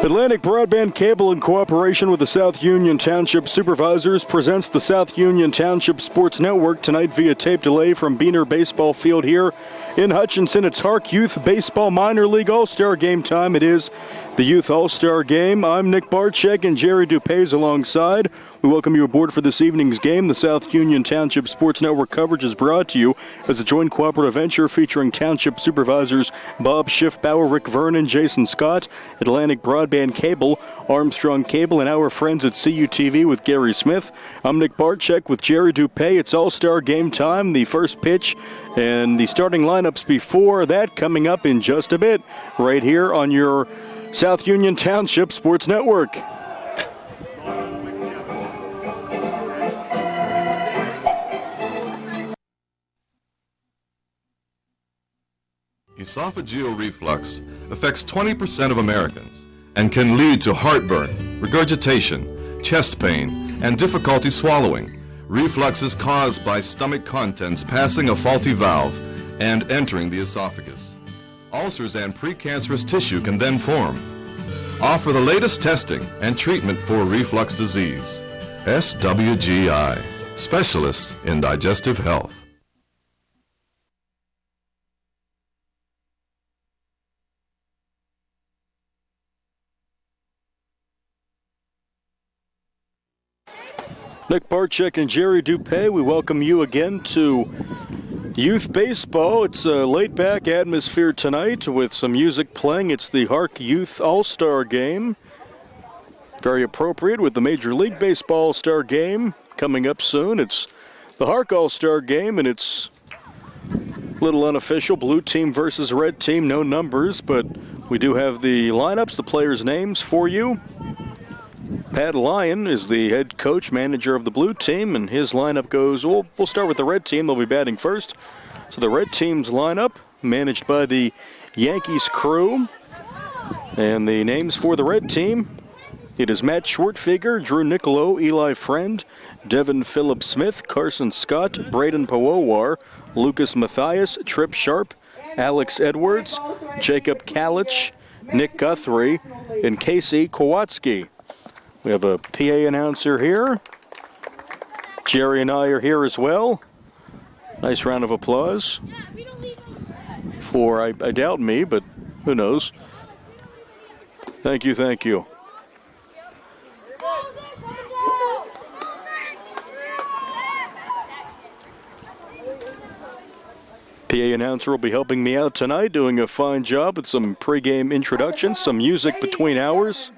Atlantic Broadband Cable, in cooperation with the South Union Township Supervisors, presents the South Union Township Sports Network tonight via tape delay from Beaner Baseball Field here in Hutchinson. It's HARC Youth Baseball Minor League All-Star Game time. It is the Youth All-Star Game. I'm Nick Barczyk and Jerry Dupay's alongside. We welcome you aboard for this evening's game. The South Union Township Sports Network coverage is brought to you as a joint cooperative venture featuring Township Supervisors Bob Schiffbauer, Rick Vernon, Jason Scott, Atlantic Broadband Cable, Armstrong Cable, and our friends at CUTV with Gary Smith. I'm Nick Barczyk with Jerry Dupay. It's All-Star Game time. The first pitch and the starting lineups before that coming up in just a bit right here on your South Union Township Sports Network. Esophageal reflux affects 20% of Americans and can lead to heartburn, regurgitation, chest pain, and difficulty swallowing. Reflux is caused by stomach contents passing a faulty valve and entering the esophagus. Ulcers and precancerous tissue can then form. Offer the latest testing and treatment for reflux disease. SWGI, specialists in digestive health. Nick Barczyk and Jerry Dupay, we welcome you again to Youth Baseball. It's a laid-back atmosphere tonight with some music playing. It's the HARC Youth All-Star Game. Very appropriate with the Major League Baseball All-Star Game coming up soon. It's the HARC All-Star Game, and it's a little unofficial. Blue team versus red team, no numbers, but we do have the lineups, the players' names for you. Pat Lyon is the head coach, manager of the blue team, and his lineup goes, we'll start with the red team. They'll be batting first. So the red team's lineup, managed by the Yankees crew. And the names for the red team, it is Matt Shortfigger, Drew Nicolo, Eli Friend, Devin Phillip Smith, Carson Scott, Braden Powowar, Lucas Mathias, Trip Sharp, Alex Edwards, Jacob Kalich, Nick Guthrie, and Casey Kowalski. We have a PA announcer here. Jerry and I are here as well. Nice round of applause for, I doubt me, but who knows. Thank you, thank you. PA announcer will be helping me out tonight, doing a fine job with some pregame introductions, some music between hours,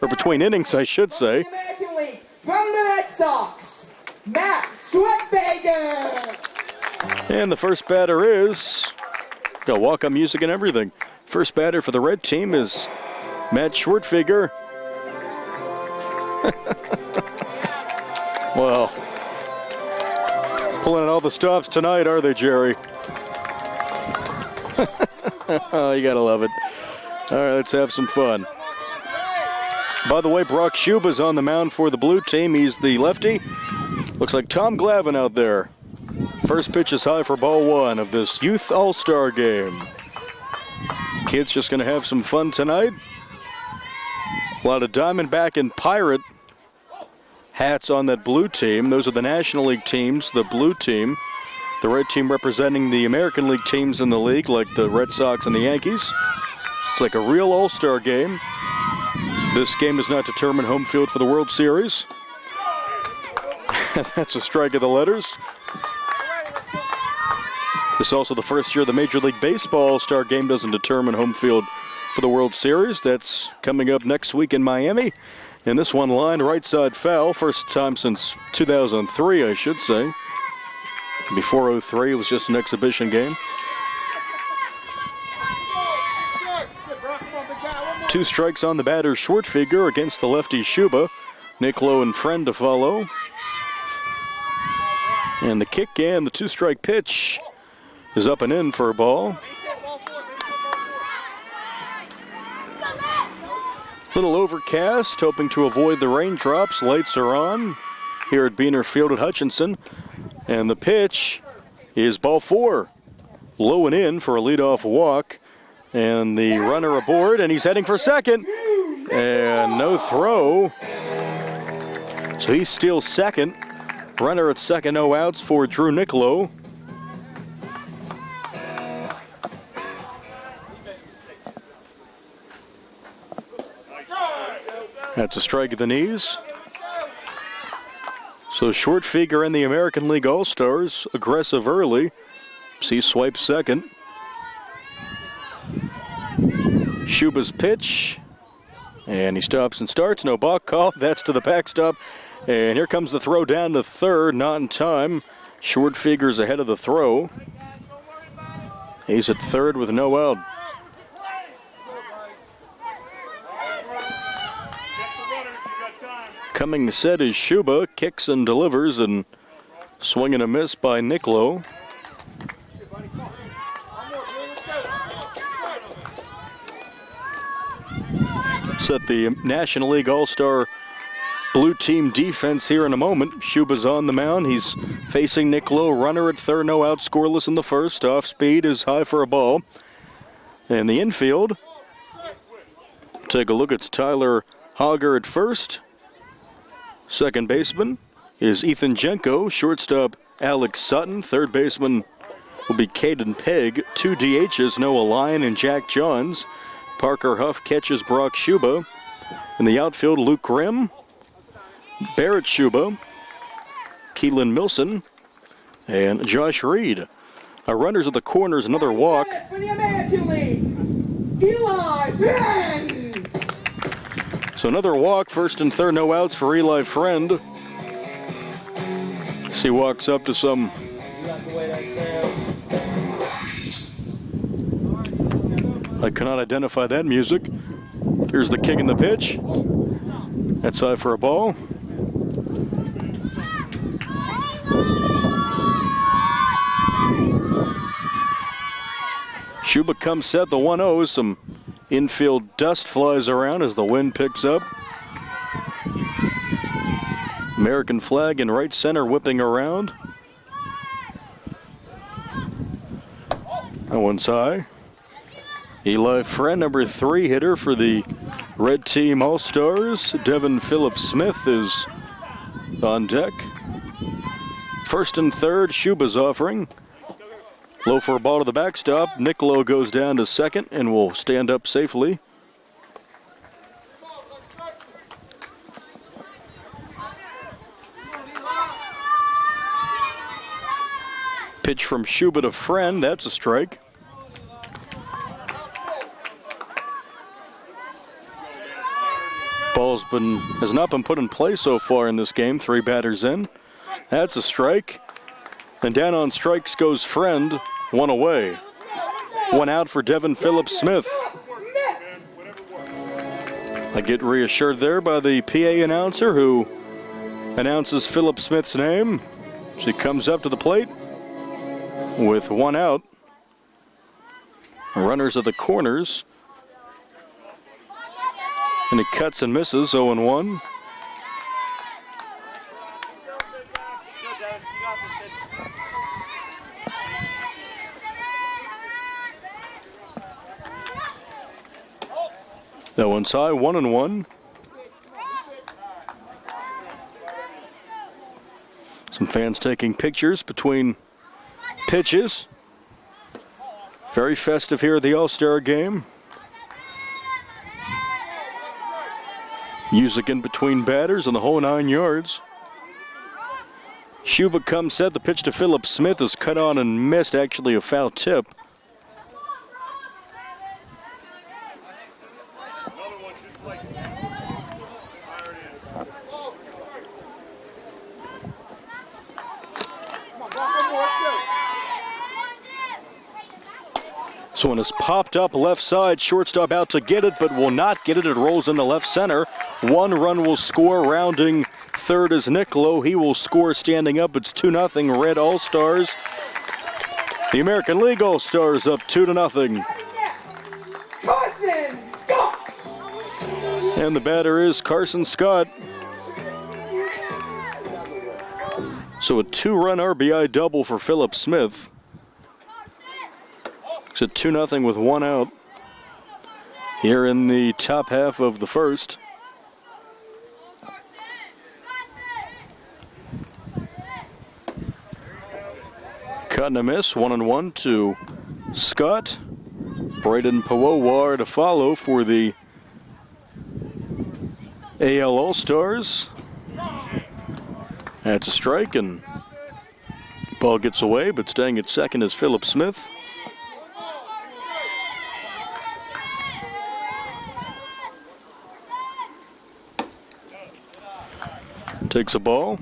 or between innings, I should say. From the Red Sox, Matt Shortfigger. And the first batter is, got walk-on music and everything. First batter for the red team is Matt Shortfigger. Well, pulling out all the stops tonight, are they, Jerry? Oh, you gotta love it. All right, let's have some fun. By the way, Brock Schuba's on the mound for the blue team. He's the lefty. Looks like Tom Glavin out there. First pitch is high for ball one of this Youth All-Star Game. Kids just gonna have some fun tonight. A lot of Diamondback and Pirate hats on that blue team. Those are the National League teams, the blue team. The red team representing the American League teams in the league, like the Red Sox and the Yankees. It's like a real all-star game. This game does not determine home field for the World Series. That's a strike of the letters. This is also the first year the Major League Baseball All-Star Game doesn't determine home field for the World Series. That's coming up next week in Miami. And this one line right side foul. First time since 2003, I should say. Before 03, it was just an exhibition game. Two strikes on the batter, Shortfigger against the lefty Schuba. Nicolo and Friend to follow. And the kick and the two-strike pitch is up and in for a ball. Little overcast, hoping to avoid the raindrops. Lights are on here at Beaner Field at Hutchinson. And the pitch is ball four. Low and in for a leadoff walk. And the runner aboard, and he's heading for second. and no throw. So he steals second. Runner at second, no outs for Drew Niccolo. That's a strike at the knees. So short figure in the American League All-Stars, aggressive early. He swipes second. Shuba's pitch, and he stops and starts. No balk call. That's to the backstop. And here comes the throw down to third, not in time. Short figures ahead of the throw. He's at third with no out. Coming to set is Shuba, kicks and delivers, and swing and a miss by Niccolo. Set the National League All-Star blue team defense here in a moment. Shuba's on the mound. He's facing Niccolo. Runner at third, no out, scoreless in the first. Off speed is high for a ball. And the infield, take a look. It's Tyler Hogger at first. Second baseman is Ethan Janko. Shortstop Alex Sutton. Third baseman will be Caden Pegg. Two DHs, Noah Lyon and Jack Johns. Parker Huff catches Brock Shuba. In the outfield, Luke Grimm, Barrett Shuba, Keelan Milson, and Josh Reed. Our runners at the corners, another walk. For the American League, Eli Friend. So another walk, first and third, no outs for Eli Friend. As he walks up to some I cannot identify that music. Here's the kick and the pitch. That's high for a ball. Shuba comes set, the 1-0. Some infield dust flies around as the wind picks up. American flag in right center whipping around. That one's high. Eli Friend, number 3 hitter for the Red Team All-Stars. Devin Phillips-Smith is on deck. First and third, Shuba's offering. Low for a ball to the backstop. Niccolo goes down to second and will stand up safely. Pitch from Shuba to Friend. That's a strike. Ball's has not been put in play so far in this game. 3 batters in. That's a strike. And down on strikes goes Friend. 1 away. 1 out for Devin Phillips-Smith. I get reassured there by the PA announcer who announces Phillips-Smith's name. She comes up to the plate with 1 out. Runners at the corners. And it cuts and misses, 0-1. That one's high, 1-1. Some fans taking pictures between pitches. Very festive here at the All-Star game. Music in between batters and the whole 9 yards. Shuba comes set. The pitch to Phillips-Smith is cut on and missed, actually a foul tip. So one is popped up left side, shortstop out to get it, but will not get it. It rolls into left center. 1 run will score, rounding third is Niccolo. He will score standing up. It's 2-0 Red All-Stars. The American League All-Stars up 2-0. Carson Scott. And the batter is Carson Scott. So a 2-run RBI double for Phillips-Smith. It's at 2-0 with 1 out. here in the top half of the first. Cut and a miss, 1-1 to Scott. Braden Powowar to follow for the AL All-Stars. That's a strike, and ball gets away, but staying at second is Philip Smith. Takes a ball.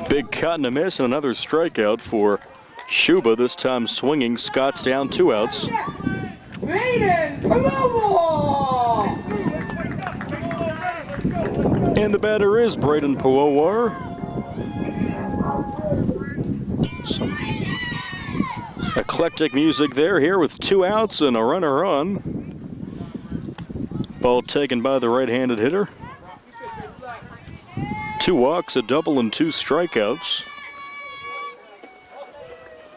Big cut and a miss, and another strikeout for Shuba, this time swinging. Scott's down, 2 outs. And the batter is Braden Powowar. Some eclectic music there here with 2 outs and a runner on. Ball taken by the right-handed hitter. 2 walks, a double, and 2 strikeouts.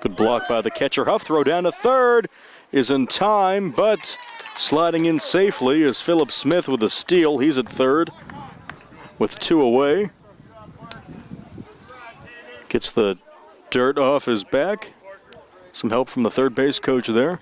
Good block by the catcher. Huff throw down to third is in time, but sliding in safely is Philip Smith with a steal. He's at third with 2 away. Gets the dirt off his back. Some help from the third base coach there.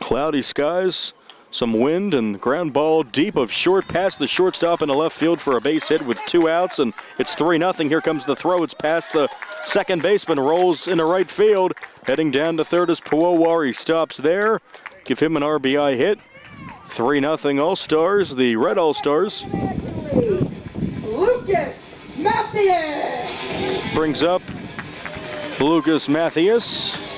Cloudy skies. Some wind and ground ball deep of short past the shortstop in the left field for a base hit with 2 outs, and it's 3-0. Here comes the throw. It's past the second baseman, rolls into right field. Heading down to third is Powowar. He stops there. Give him an RBI hit. 3-0 All-Stars, the Red All-Stars. Lucas Matthews brings up Lucas Matthews.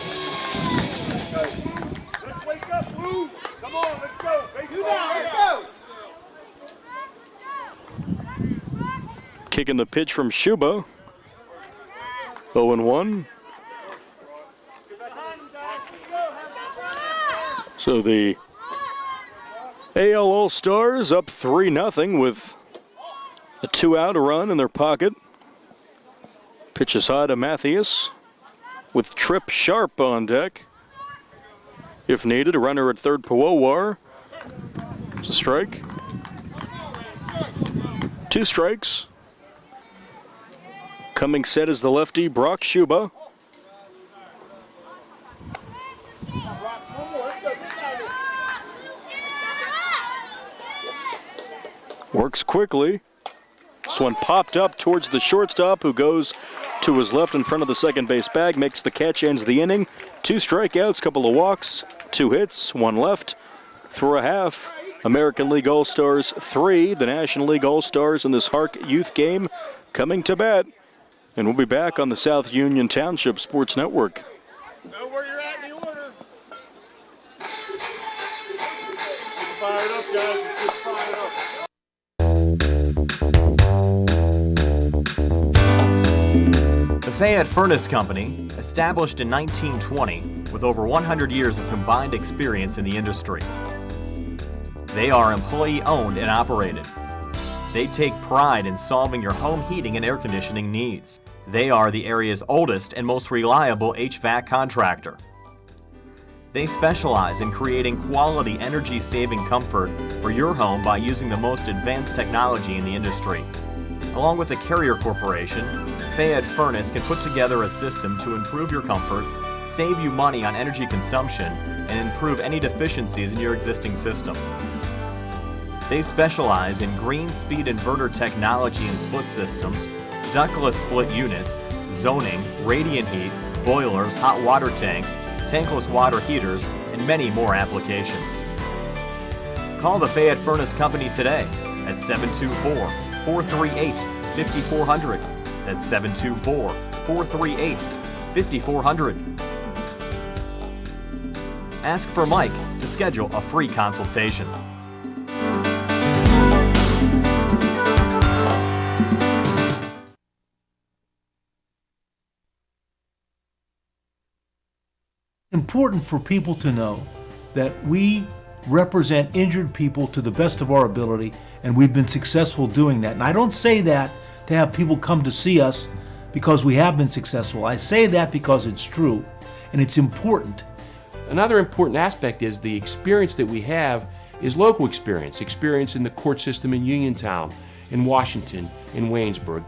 Kicking the pitch from Shuba. 0-1. So the AL All-Stars up 3-0 with a 2-out run in their pocket. Pitch is high to Matthews with Trip Sharp on deck. If needed, a runner at third, Powowar. It's a strike. 2 strikes. Coming set is the lefty, Brock Shuba. Works quickly. This one popped up towards the shortstop, who goes to his left in front of the second base bag, makes the catch, ends the inning. 2 strikeouts, couple of walks, 2 hits, 1 left. Through a half, American League All-Stars 3, the National League All-Stars in this HARC Youth game coming to bat. And we'll be back on the South Union Township Sports Network. Know where you're at in the order. Get fired up, guys. Get fired up. The Fayette Furnace Company, established in 1920 with over 100 years of combined experience in the industry. They are employee-owned and operated. They take pride in solving your home heating and air conditioning needs. They are the area's oldest and most reliable HVAC contractor. They specialize in creating quality energy-saving comfort for your home by using the most advanced technology in the industry. Along with the Carrier Corporation, Fayette Furnace can put together a system to improve your comfort, save you money on energy consumption, and improve any deficiencies in your existing system. They specialize in green speed inverter technology and split systems, ductless split units, zoning, radiant heat, boilers, hot water tanks, tankless water heaters, and many more applications. Call the Fayette Furnace Company today at 724-438-5400. That's 724-438-5400. Ask for Mike to schedule a free consultation. Important for people to know that we represent injured people to the best of our ability, and we've been successful doing that. And I don't say that to have people come to see us because we have been successful. I say that because it's true, and it's important. Another important aspect is the experience that we have is local experience in the court system in Uniontown, in Washington, in Waynesburg.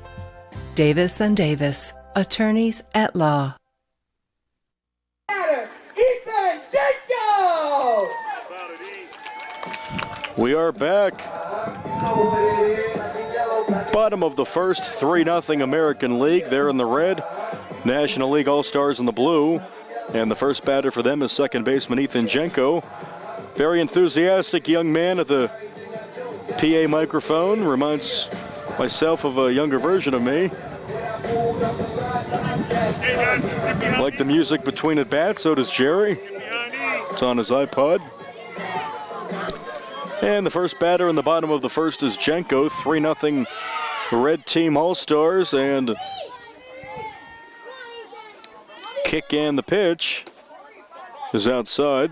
Davis and Davis, attorneys at law. Ethan Janko! We are back. Bottom of the first, 3-0 American League. They're in the red. National League All-Stars in the blue. And the first batter for them is second baseman Ethan Janko. Very enthusiastic young man at the PA microphone. Reminds myself of a younger version of me. Like the music between at bats, so does Jerry. It's on his iPod. And the first batter in the bottom of the first is Janko. 3-0 Red Team All-Stars. And kick and the pitch is outside.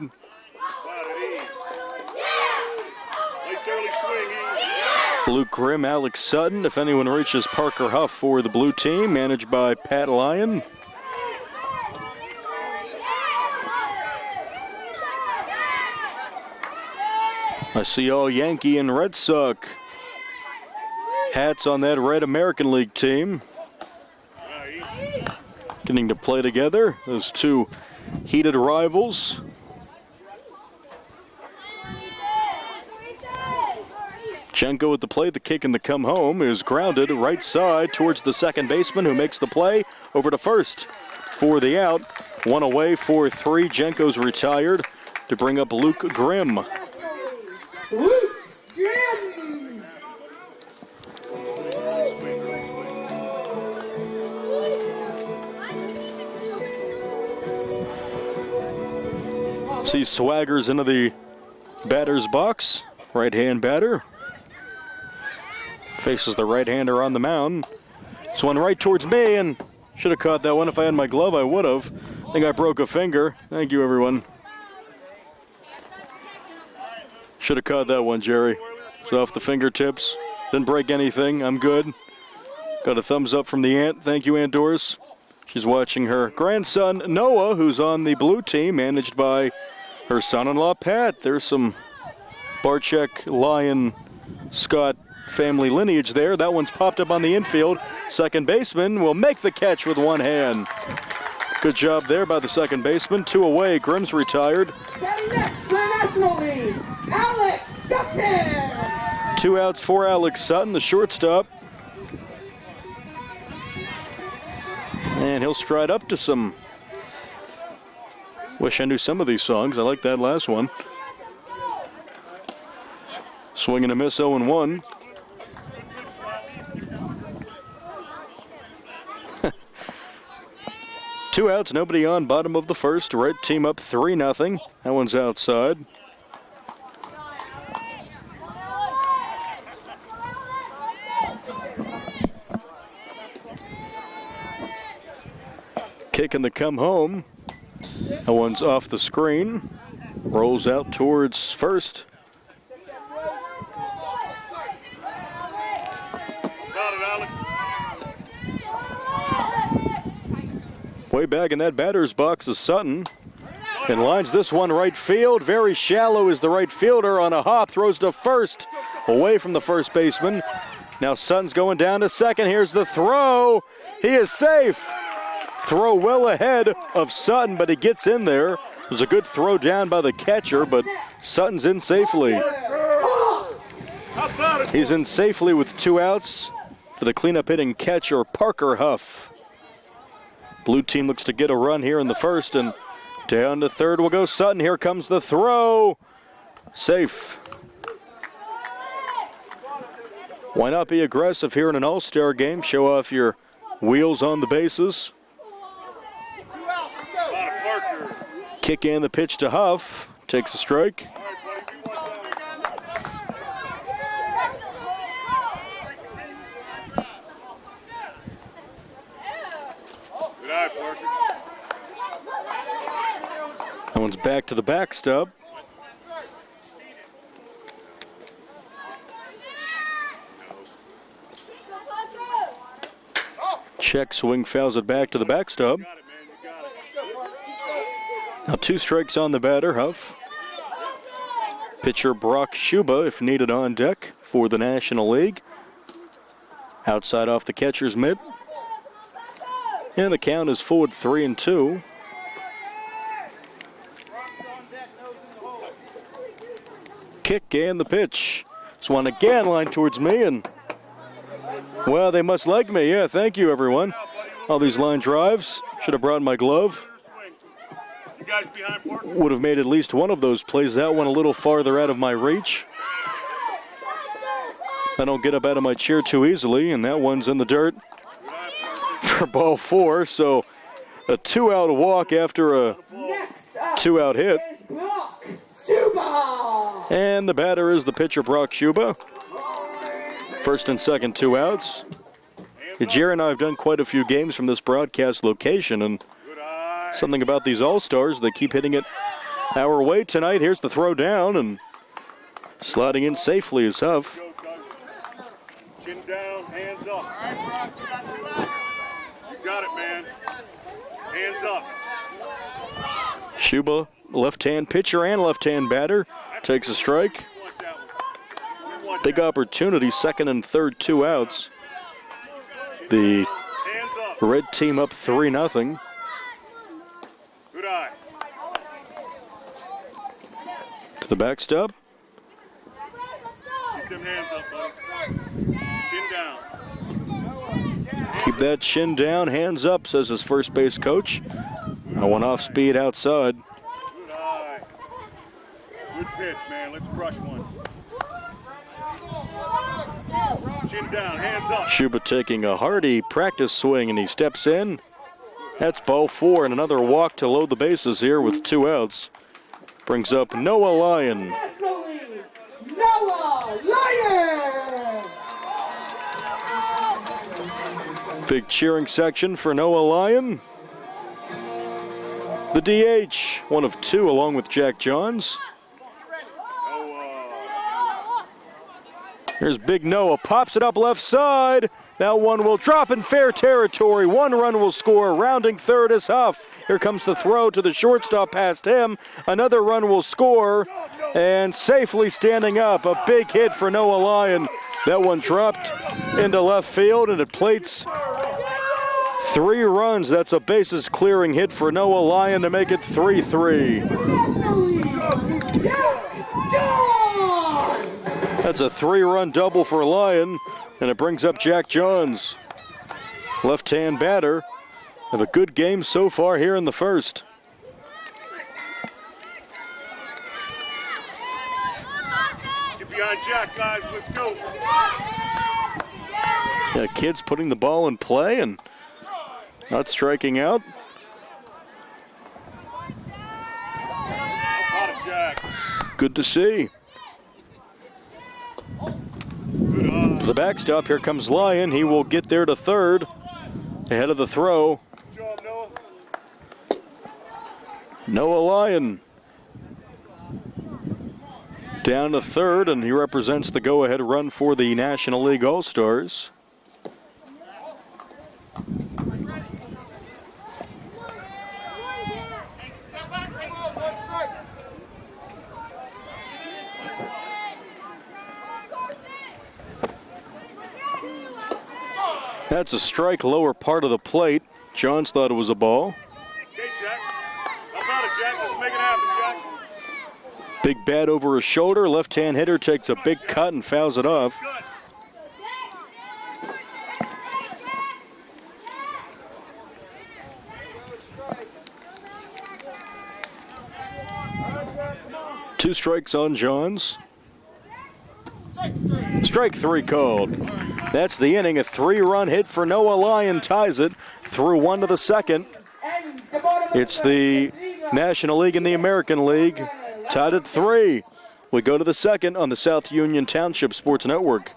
Luke Grimm, Alex Sutton. If anyone reaches Parker Huff for the blue team, managed by Pat Lyon. I see all Yankee and Red Sox hats on that red American League team. Getting to play together, those two heated rivals. Janko at the plate, the kick and the come home is grounded right side towards the second baseman who makes the play over to first for the out. One away for 3. Janko's retired to bring up Luke Grimm. Luke Grimm! See swaggers into the batter's box. Right-hand batter. Faces the right-hander on the mound. This one right towards me, and should have caught that one. If I had my glove, I would have. I think I broke a finger. Thank you, everyone. Should have caught that one, Jerry. It's off the fingertips. Didn't break anything. I'm good. Got a thumbs up from the aunt. Thank you, Aunt Doris. She's watching her grandson, Noah, who's on the blue team, managed by her son-in-law, Pat. There's some Barczyk, Lyon, Scott family lineage there. That one's popped up on the infield. Second baseman will make the catch with one hand. Good job there by the second baseman. 2 away. Grimm's retired. Batting next for the National League, Alex Sutton! 2 outs for Alex Sutton, the shortstop. And he'll stride up to some. Wish I knew some of these songs. I like that last one. Swing and a miss, 0-1. Two outs, nobody on, bottom of the first. Red team up 3-0. That one's outside. Kick and the come home. That one's off the screen. Rolls out towards first. Way back in that batter's box is Sutton. And lines this one right field. Very shallow is the right fielder on a hop. Throws to first. Away from the first baseman. Now Sutton's going down to second. Here's the throw. He is safe. Throw well ahead of Sutton, but he gets in there. It was a good throw down by the catcher, but Sutton's in safely. He's in safely with 2 outs for the cleanup hitting catcher, Parker Huff. Blue team looks to get a run here in the first, and down to third will go Sutton. Here comes the throw. Safe. Why not be aggressive here in an all-star game? Show off your wheels on the bases. Kick in the pitch to Huff. Takes a strike. That one's back to the backstop. Check swing, fouls it back to the backstop. Now 2 strikes on the batter, Huff. Pitcher Brock Schuba, if needed, on deck for the National League. Outside off the catcher's mitt. And the count is forward 3-2. Kick and the pitch. This one again lined towards me, and well, they must like me. Yeah, thank you, everyone. All these line drives. Should have brought my glove. Would have made at least one of those plays. That one a little farther out of my reach. I don't get up out of my chair too easily, and that one's in the dirt for ball 4. So a 2-out walk after a 2-out hit. And the batter is the pitcher, Brock Schuba. First and second, 2 outs. Jerry and I have done quite a few games from this broadcast location, and something about these All-Stars, they keep hitting it our way tonight. Here's the throw down, and sliding in safely is Huff. Chin down, hands up. You got it, man. Hands up. Schuba, left-hand pitcher and left-hand batter, takes a strike. Big opportunity, second and third, 2 outs. The red team up 3-0. Good eye. To the backstop. Keep them hands up, buddy. Chin down. Keep that chin down, hands up, says his first base coach. I went off speed outside. Good eye. Good pitch, man. Let's crush one. Chin down, hands up. Schuba taking a hearty practice swing, and he steps in. That's ball 4, and another walk to load the bases here with 2 outs. Brings up Noah Lyon. Noah Lyon! Big cheering section for Noah Lyon. The DH, one of 2 along with Jack Johns. Here's Big Noah, pops it up left side. That one will drop in fair territory. 1 run will score. Rounding third is Huff. Here comes the throw to the shortstop past him. Another run will score. And safely standing up, a big hit for Noah Lyon. That one dropped into left field, and it plates 3 runs. That's a bases clearing hit for Noah Lyon to make it 3-3. That's a 3-run double for Lyon, and it brings up Jack Johns. Left-hand batter. Have a good game so far here in the first. Get behind Jack, guys. Let's go. Yeah, kids putting the ball in play and not striking out. Good to see. To the backstop, here comes Lyon. He will get there to third, ahead of the throw. Good job, Noah. Noah Lyon down to third, and he represents the go-ahead run for the National League All-Stars. That's a strike, lower part of the plate. Johns thought it was a ball. Okay, Jack. How about it, Jack? Let's make it happen, Jack. Big bat over his shoulder. Left-hand hitter takes a big cut and fouls it off. Two strikes on Johns. Strike 3 called. That's the inning. A 3-run hit for Noah Lyon ties it through 1 to the second. It's the National League and the American League tied at 3. We go to the second on the South Union Township Sports Network.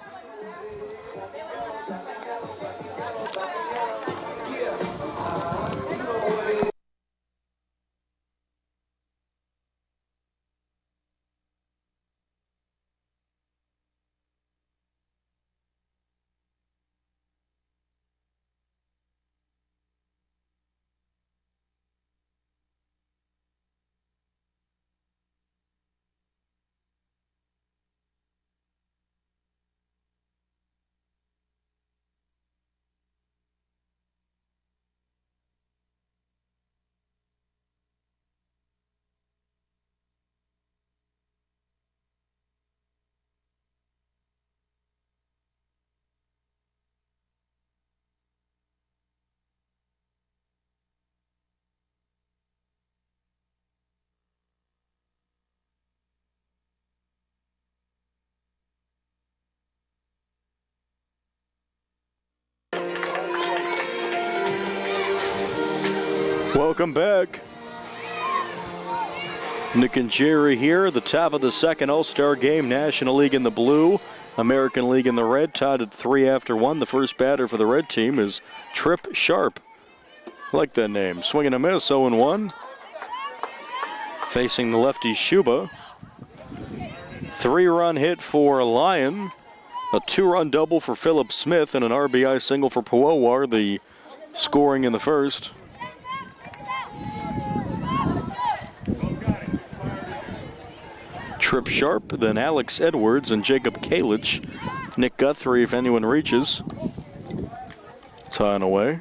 Welcome back. Nick and Jerry here, the top of the second All-Star game. National League in the blue, American League in the red, tied at 3 after 1. The first batter for the red team is Trip Sharp. I like that name. Swing and a miss, 0-1. Facing the lefty Shuba. 3-run hit for Lyon. A 2-run double for Philip Smith and an RBI single for Puowar, the scoring in the first. Trip Sharp, then Alex Edwards and Jacob Kalich. Nick Guthrie, if anyone reaches. Tying away.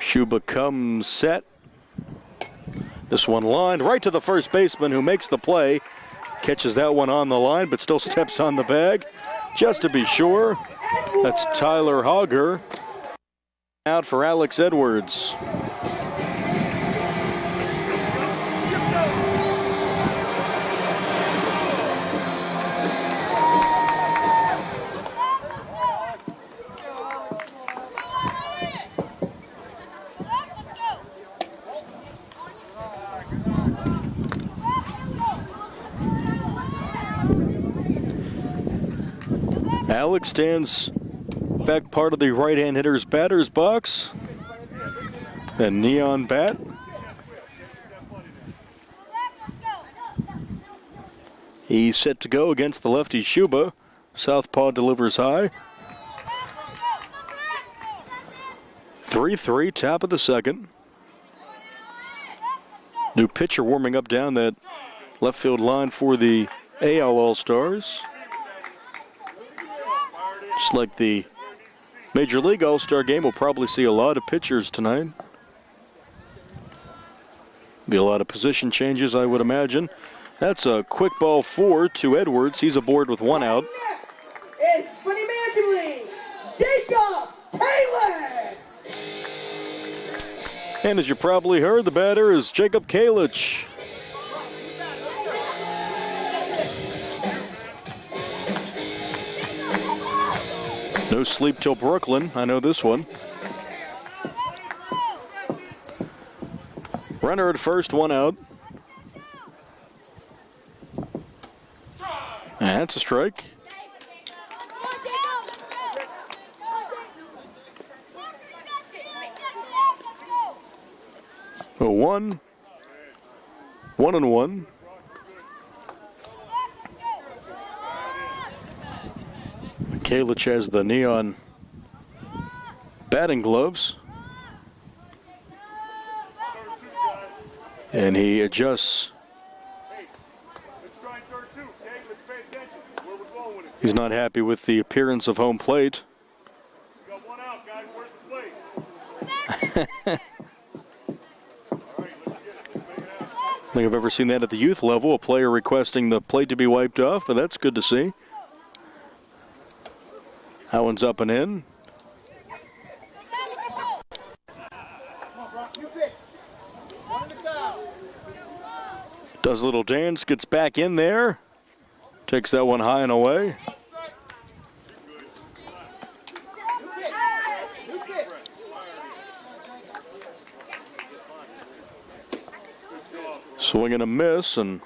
Shuba comes set. This one lined right to the first baseman who makes the play. Catches that one on the line, but still steps on the bag. Just to be sure, that's Tyler Hogger. Out for Alex Edwards. Alex stands back part of the right-hand hitter's batter's box. And neon bat. He's set to go against the lefty Shuba. Southpaw delivers high. 3-3, top of the second. New pitcher warming up down that left field line for the AL All-Stars. Just like the Major League All-Star game, we'll probably see a lot of pitchers tonight. Be a lot of position changes, I would imagine. That's a quick ball 4 to Edwards. He's aboard with 1 out. Next is for the American League, Jacob Kalich. And as you probably heard, the batter is Jacob Kalich. No sleep till Brooklyn. I know this one. Runner at first, 1 out. And that's a strike. A 1. 1-1. Kalich has the neon batting gloves. And he adjusts. He's not happy with the appearance of home plate. We got 1 out, guys. Where's the plate? I think I've ever seen that at the youth level, a player requesting the plate to be wiped off, but that's good to see. That one's up and in. Does a little dance, gets back in there. Takes that one high and away. Swing and a miss, and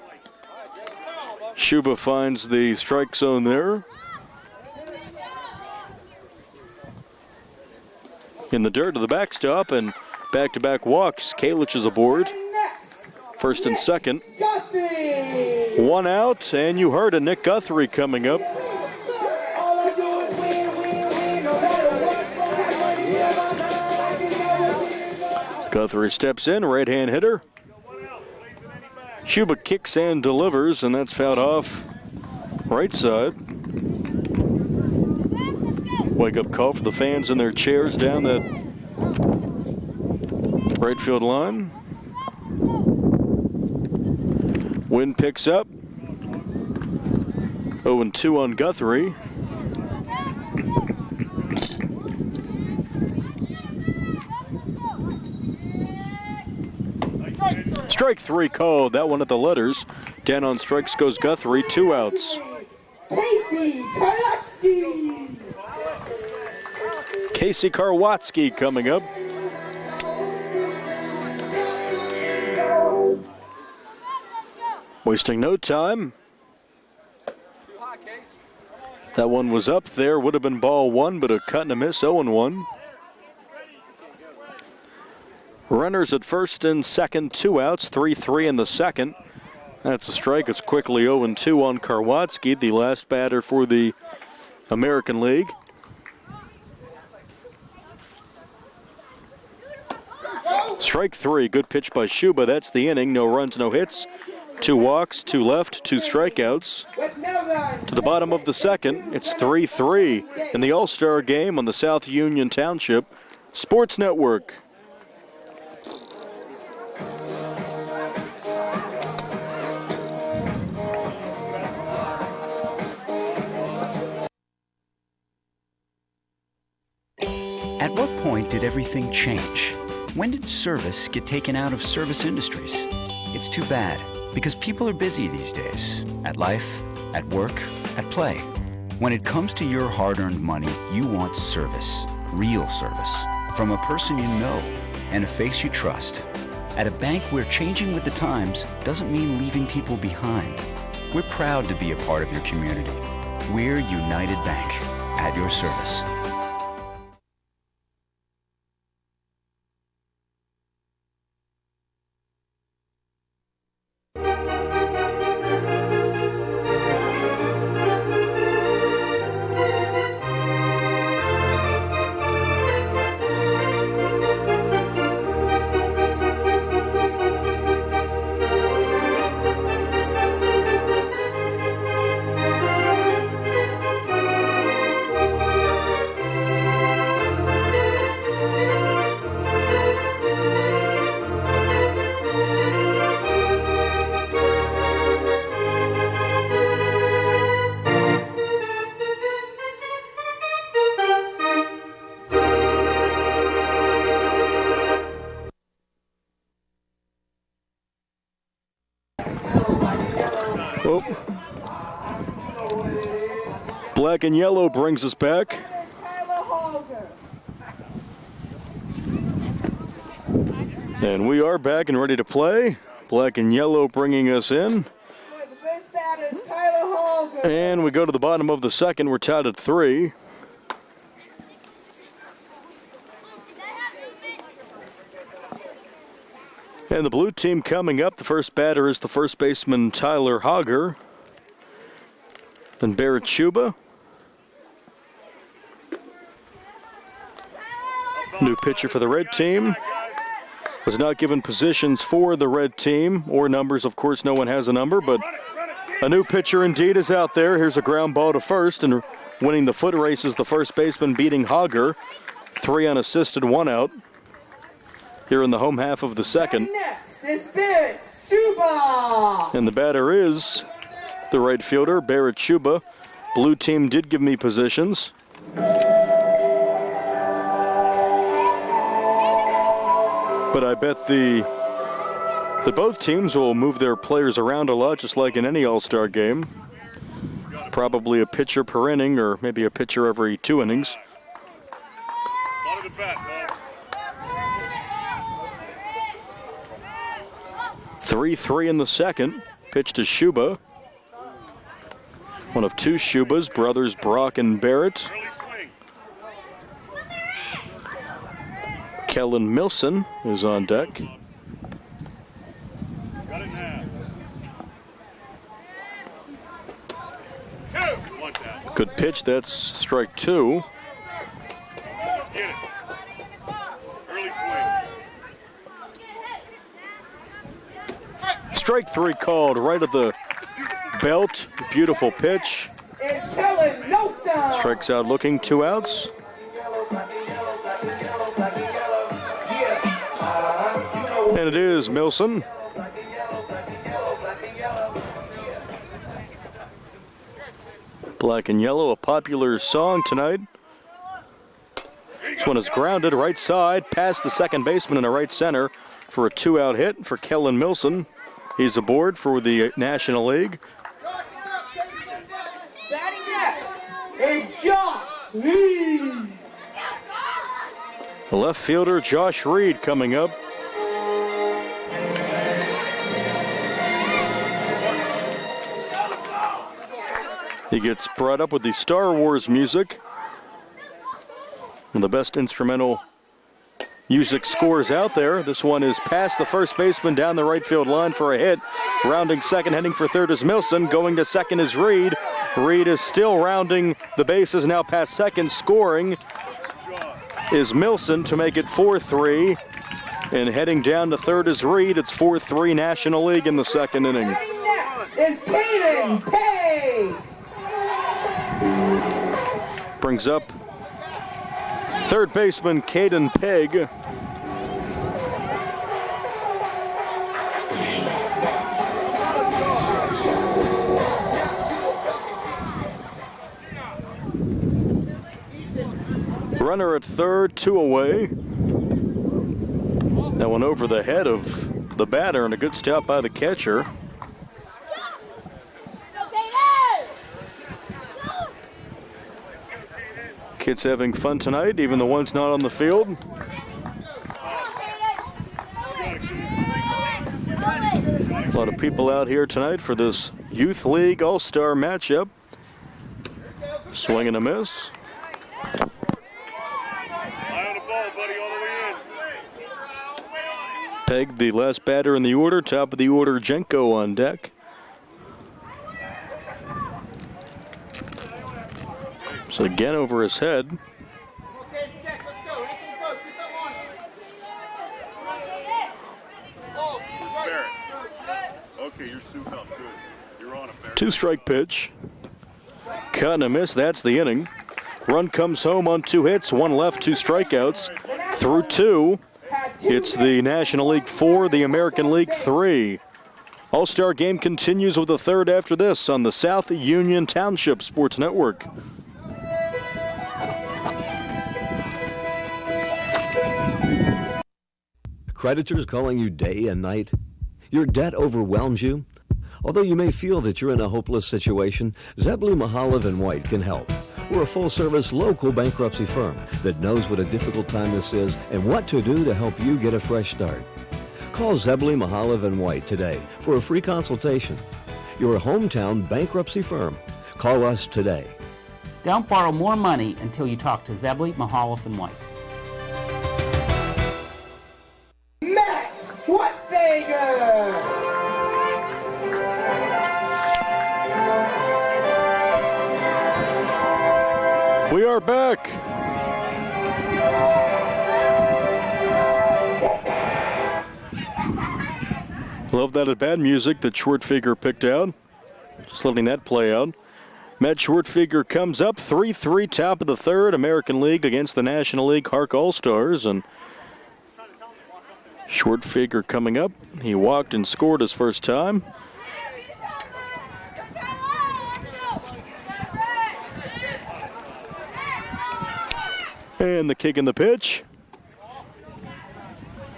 Shuba finds the strike zone there. In the dirt to the backstop, and back-to-back walks. Kalich is aboard. First and second. 1 out, and you heard a Nick Guthrie coming up. Guthrie steps in, right-hand hitter. Shuba kicks and delivers, and that's fouled off right side. Wake-up call for the fans in their chairs down that right field line. Wind picks up. 0-2 on Guthrie. Strike 3 called. That one at the letters. Down on strikes goes Guthrie. 2 outs. Casey Karlotsky. Casey Karwatsky coming up. Wasting no time. That one was up there, would have been ball one, but a cut and a miss, 0-1. Runners at first and second, 2 outs, 3-3 in the second. That's a strike. It's quickly 0-2 on Karwatsky, the last batter for the American League. Strike 3, good pitch by Shuba. That's the inning. No runs, no hits. 2 walks, 2 left, 2 strikeouts. To the bottom of the second, it's 3-3 in the All-Star game on the South Union Township Sports Network. At what point did everything change? When did service get taken out of service industries? It's too bad, because people are busy these days. At life, at work, at play. When it comes to your hard-earned money, you want service. Real service. From a person you know and a face you trust. At a bank where changing with the times doesn't mean leaving people behind. We're proud to be a part of your community. We're United Bank, at your service. Black and yellow brings us back. And we are back and ready to play. Black and yellow bringing us in. And we go to the bottom of the second. We're tied at 3. And the blue team coming up. The first batter is the first baseman Tyler Hogger. Then Barrett Shuba. New pitcher for the red team. Was not given positions for the red team or numbers. Of course, no one has a number, but a new pitcher indeed is out there. Here's a ground ball to first, and winning the foot race is the first baseman beating Hogger. 3 unassisted, 1 out. Here in the home half of the second. Next is Barrett Shuba. And the batter is the right fielder, Barrett Shuba. Blue team did give me positions. But I bet that both teams will move their players around a lot, just like in any All-Star game. Probably a pitcher per inning, or maybe a pitcher every 2 innings. 3-3 in the second. Pitch to Shuba. One of 2 Shubas, brothers Brock and Barrett. Kellen Milson is on deck. Good pitch, that's strike 2. Strike 3 called right at the belt. Beautiful pitch. It's Kellen Milson. Strikes out looking, 2 outs. And it is Milson. Black and Yellow, a popular song tonight. This one is grounded right side, past the second baseman in the right center for a 2-out hit for Kellen Milson. He's aboard for the National League. Batting next is Josh Lee. The left fielder, Josh Reed, coming up. He gets brought up with the Star Wars music. One of the best instrumental music scores out there. This one is past the first baseman down the right field line for a hit. Rounding second, heading for third is Milson. Going to second is Reed. Reed is still rounding the bases, now past second. Scoring is Milson to make it 4-3. And heading down to third is Reed. It's 4-3 National League in the second inning. Next is Caden Pay. Brings up third baseman Caden Pegg. Runner at third, 2 away. That one over the head of the batter, and a good stop by the catcher. Kids having fun tonight, even the ones not on the field. A lot of people out here tonight for this Youth League All-Star matchup. Swing and a miss. Peg, the last batter in the order, top of the order, Janko on deck. So again over his head. Okay, you're suited up. Good. You're on it, Barry. 2-strike pitch. Cut and a miss. That's the inning. Run comes home on 2 hits, 1 left, 2 strikeouts. Through 2. It's the National League 4, the American League 3. All-Star game continues with a third after this on the South Union Township Sports Network. Creditors calling you day and night? Your debt overwhelms you? Although you may feel that you're in a hopeless situation, Zebley, Mahalev & White can help. We're a full-service local bankruptcy firm that knows what a difficult time this is and what to do to help you get a fresh start. Call Zebley, Mahalev & White today for a free consultation. Your hometown bankruptcy firm. Call us today. Don't borrow more money until you talk to Zebley, Mahalev & White. Max Sweatfager. We are back. Love that at-bat music that Schwartfeger picked out. Just letting that play out. Matt Schwartfeger comes up 3-3, top of the third, American League against the National League HARC All-Stars. And Schwartfeger coming up. He walked and scored his first time. And the kick and the pitch.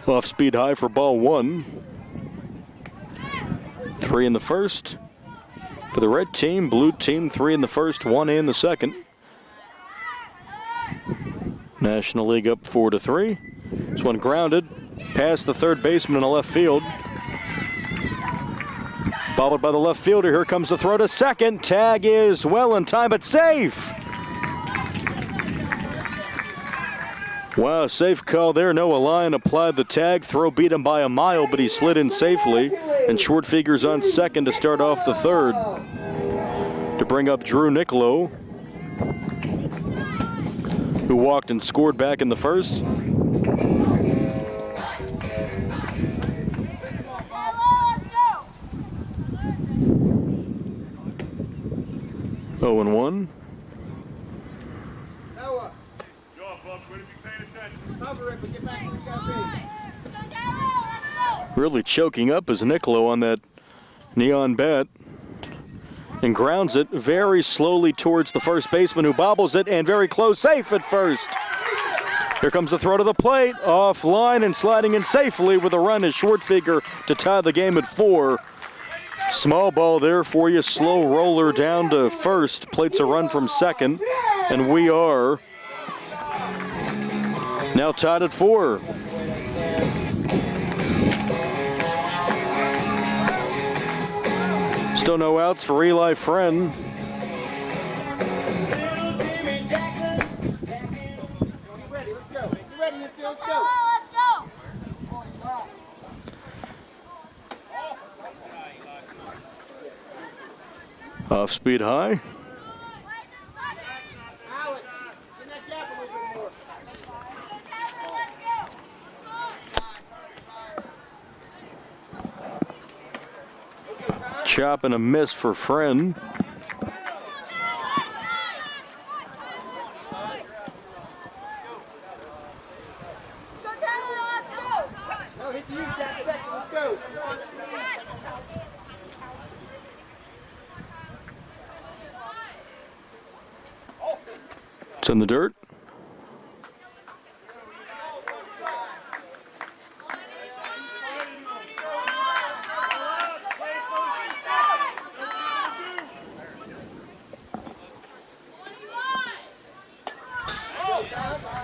Off speed high for ball 1. 3 in the first. For the red team, blue team, 3 in the first, 1 in the second. National League up 4-3. This one grounded past the third baseman in the left field. Bobbled by the left fielder. Here comes the throw to second. Tag is well in time, but safe. Wow, safe call there. Noah Lyon applied the tag. Throw beat him by a mile, but he slid in safely. And Schwartfeger's on second to start off the third. To bring up Drew Niccolo, who walked and scored back in the first. Oh, and 1. Really choking up is Niccolo on that neon bat. And grounds it very slowly towards the first baseman, who bobbles it, and very close, safe at first. Here comes the throw to the plate, off line and sliding in safely with a run is Schwartfeger to tie the game at 4. Small ball there for you, slow roller down to first, plates a run from second, and we are Now tied at 4. Still no outs for Eli Friend. Off speed high. Chop and a miss for Friend. It's in the dirt.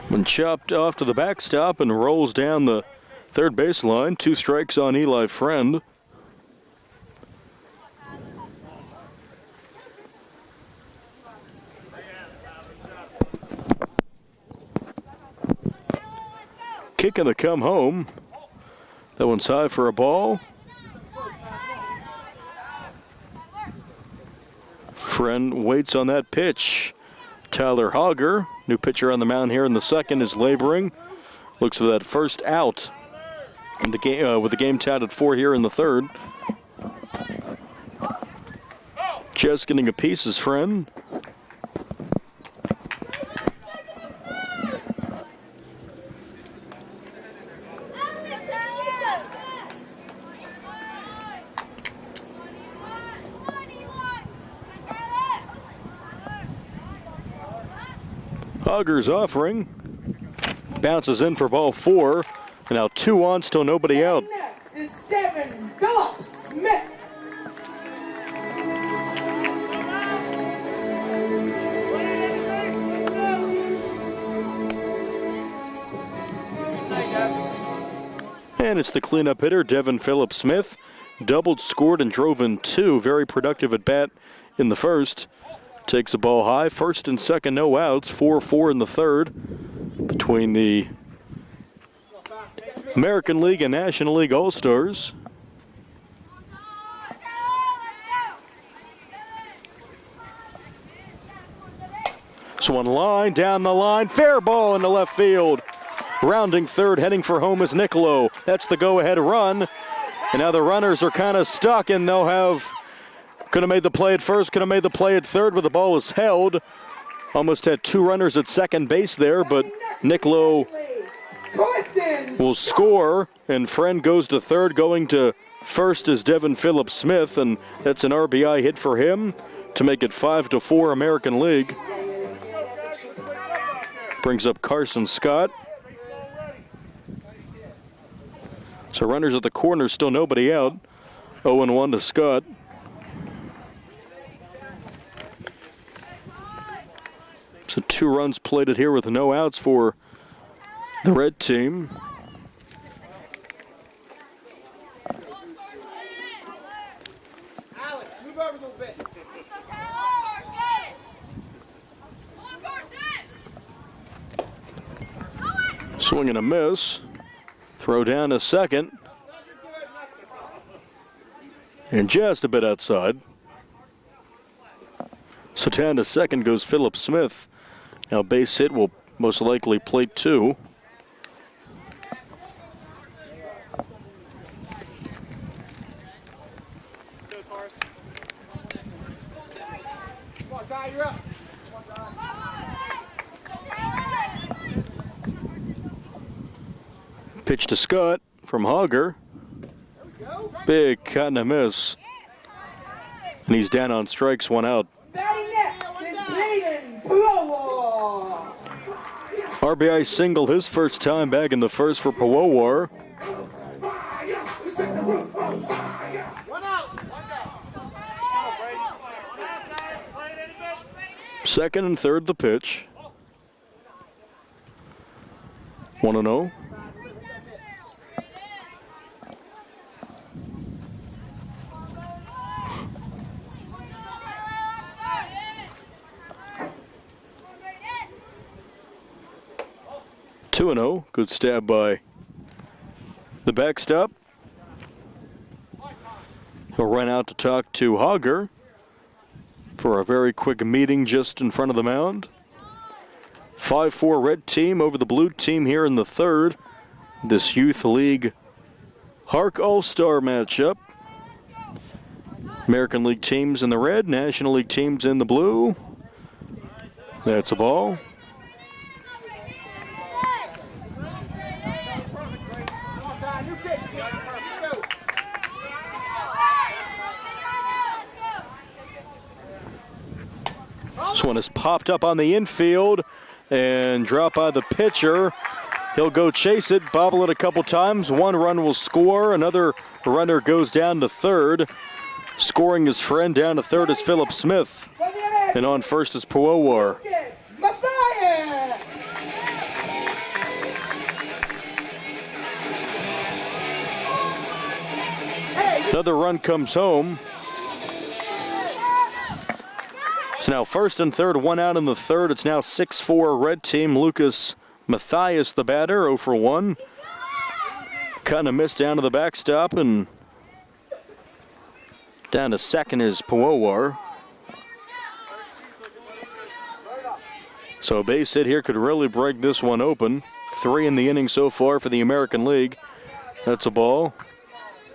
When chopped off to the backstop and rolls down the third baseline. 2 strikes on Eli Friend. Kicking the come home. That one's high for a ball. Friend waits on that pitch. Tyler Hogger, new pitcher on the mound here in the second, is laboring. Looks for that first out in the game, with the game tied at 4 here in the third. Just getting a piece is Friend. Hogger's offering. Bounces in for ball 4. And now 2 on, still nobody out. Next is Stephen Philip Smith. And it's the cleanup hitter, Devin Phillips Smith. Doubled, scored, and drove in 2. Very productive at bat in the first. Takes the ball high. First and second, no outs. 4-4 in the third between the American League and National League All-Stars. So on line, down the line, fair ball into left field. Rounding third, heading for home is Nicolo. That's the go-ahead run. And now the runners are kind of stuck, and they'll have... Could have made the play at first, could have made the play at third, but the ball was held. Almost had 2 runners at second base there, but Nicolo will score, and Friend goes to third. Going to first is Devin Phillips Smith, and that's an RBI hit for him to make it 5-4 American League. Brings up Carson Scott. So runners at the corner, still nobody out. 0-1 to Scott. So 2 runs plated here with no outs for the red team. Alex, move over a little bit. Swing and a miss. Throw down to second. And just a bit outside. So down to second goes Philip Smith. Now base hit will most likely plate 2. Pitch to Scott from Hogger. Big cut and a miss. And he's down on strikes, 1 out. RBI single his first time back in the first for Pawawar. Second and third the pitch. 1-0. Good stab by the backstop. He'll run out to talk to Hogger for a very quick meeting just in front of the mound. 5-4 red team over the blue team here in the third. This Youth League HARC All-Star matchup. American League teams in the red, National League teams in the blue. That's a ball. This one is popped up on the infield and dropped by the pitcher. He'll go chase it, bobble it a couple times. One run will score. Another runner goes down to third. Scoring his friend down to third is Philip Smith. And on first is Puowar. Another run comes home. It's now first and third, one out in the third. It's now 6-4 red team. Lucas Matthias, the batter, 0 for 1. Kind of missed down to the backstop, and down to second is Puowar. So a base hit here could really break this one open. 3 in the inning so far for the American League. That's a ball.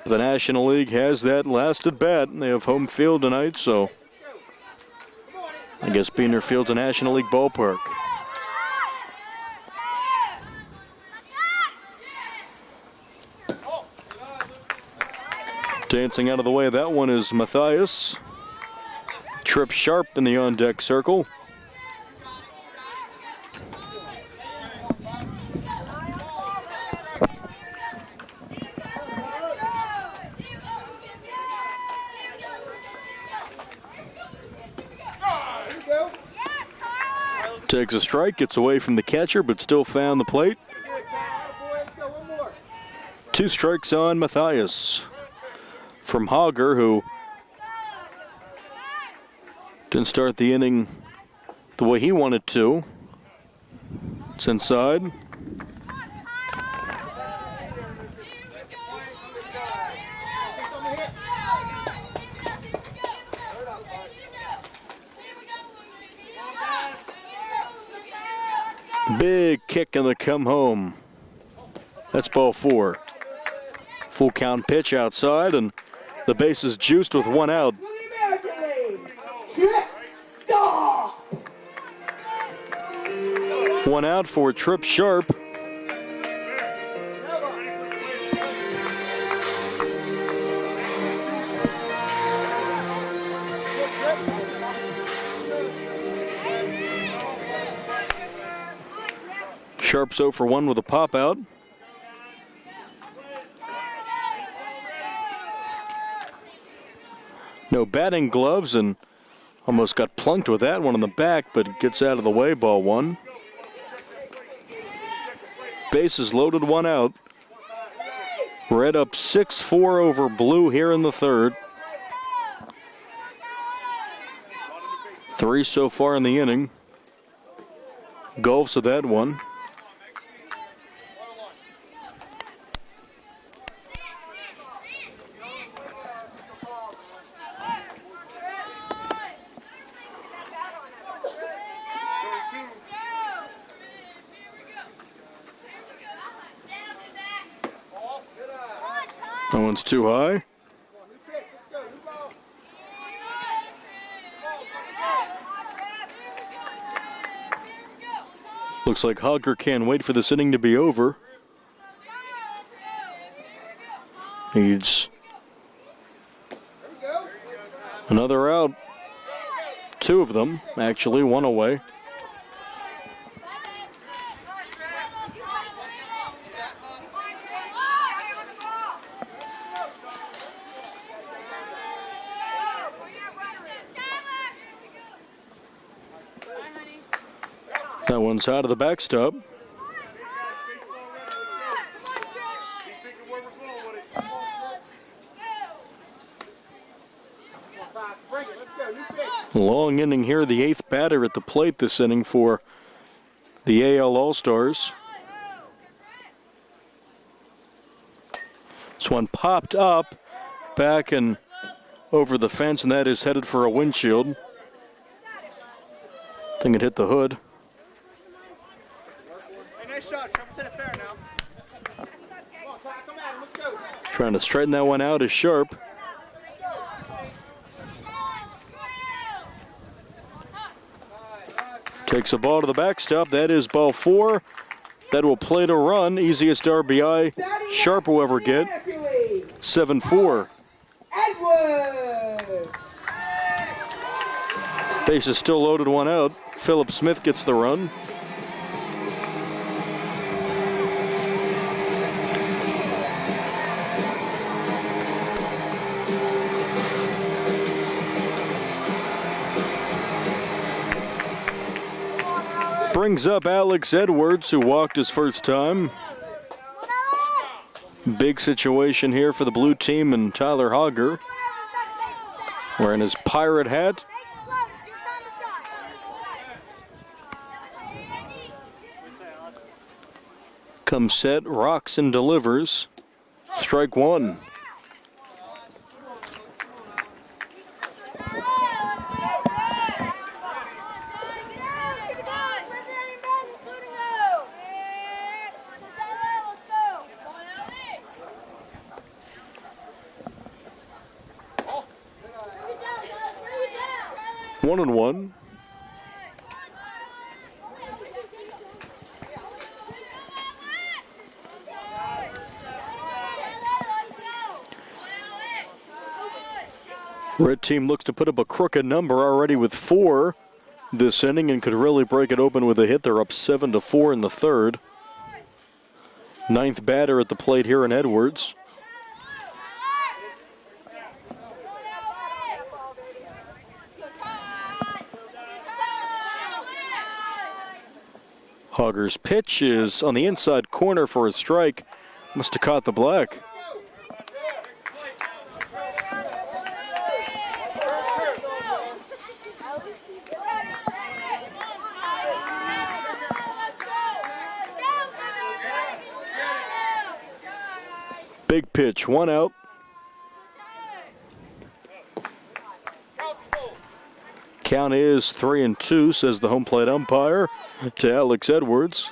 The National League has that last at bat. They have home field tonight, so I guess Beaner Field's a National League ballpark. Dancing out of the way of that one is Matthias. Trip sharp in the on-deck circle. Takes a strike, gets away from the catcher, but still found the plate. 2 strikes on Matthias from Hogger, who didn't start the inning the way he wanted to. It's inside. Big kick and the come home. That's ball 4. Full count pitch outside, and the base is juiced with 1 out. One out for Trip Sharp. Sharp's 0 for 1 with a pop out. No batting gloves, and almost got plunked with that one in the back, but it gets out of the way, ball 1. Bases loaded, 1 out. Red up 6-4 over blue here in the third. 3 so far in the inning. Gulfs of that one. That one's too high. Looks like Hogger can't wait for this inning to be over. Needs another out. 2 of them, actually, 1 away. That one's out of the backstop. Long inning here, the 8th batter at the plate this inning for the AL All-Stars. This one popped up, back and over the fence, and that is headed for a windshield. I think it hit the hood. Hey, nice shot. Come to the fair now. Trying to straighten that one out is Sharp. Takes a ball to the backstop. That is ball 4. That will play to run. Easiest RBI Sharp will ever get. 7-4. Base is still loaded, one out. Philip Smith gets the run. Brings up Alex Edwards, who walked his first time. Big situation here for the blue team and Tyler Hogger, wearing his pirate hat. Comes set, rocks and delivers. Strike one. One and one. Red team looks to put up a crooked number already with 4 this inning and could really break it open with a hit. They're up 7-4 in the third. 9th batter at the plate here in Edwards. Hogger's pitch is on the inside corner for a strike. Must have caught the black. Big pitch, one out. Count is 3-2, says the home plate umpire to Alex Edwards.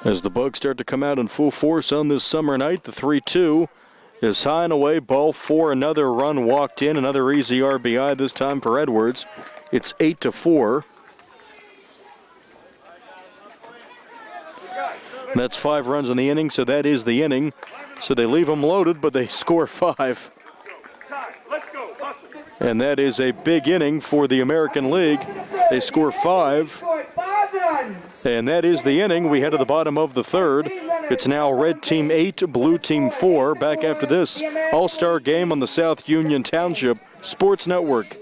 As the Bugs start to come out in full force on this summer night, the 3-2 is high and away. Ball 4, another run walked in, another easy RBI this time for Edwards. It's 8-4. That's 5 runs in the inning, so that is the inning. So they leave them loaded, but they score 5. And that is a big inning for the American League. They score 5. And that is the inning. We head to the bottom of the third. It's now red team 8, blue team 4. Back after this all-star game on the South Union Township Sports Network.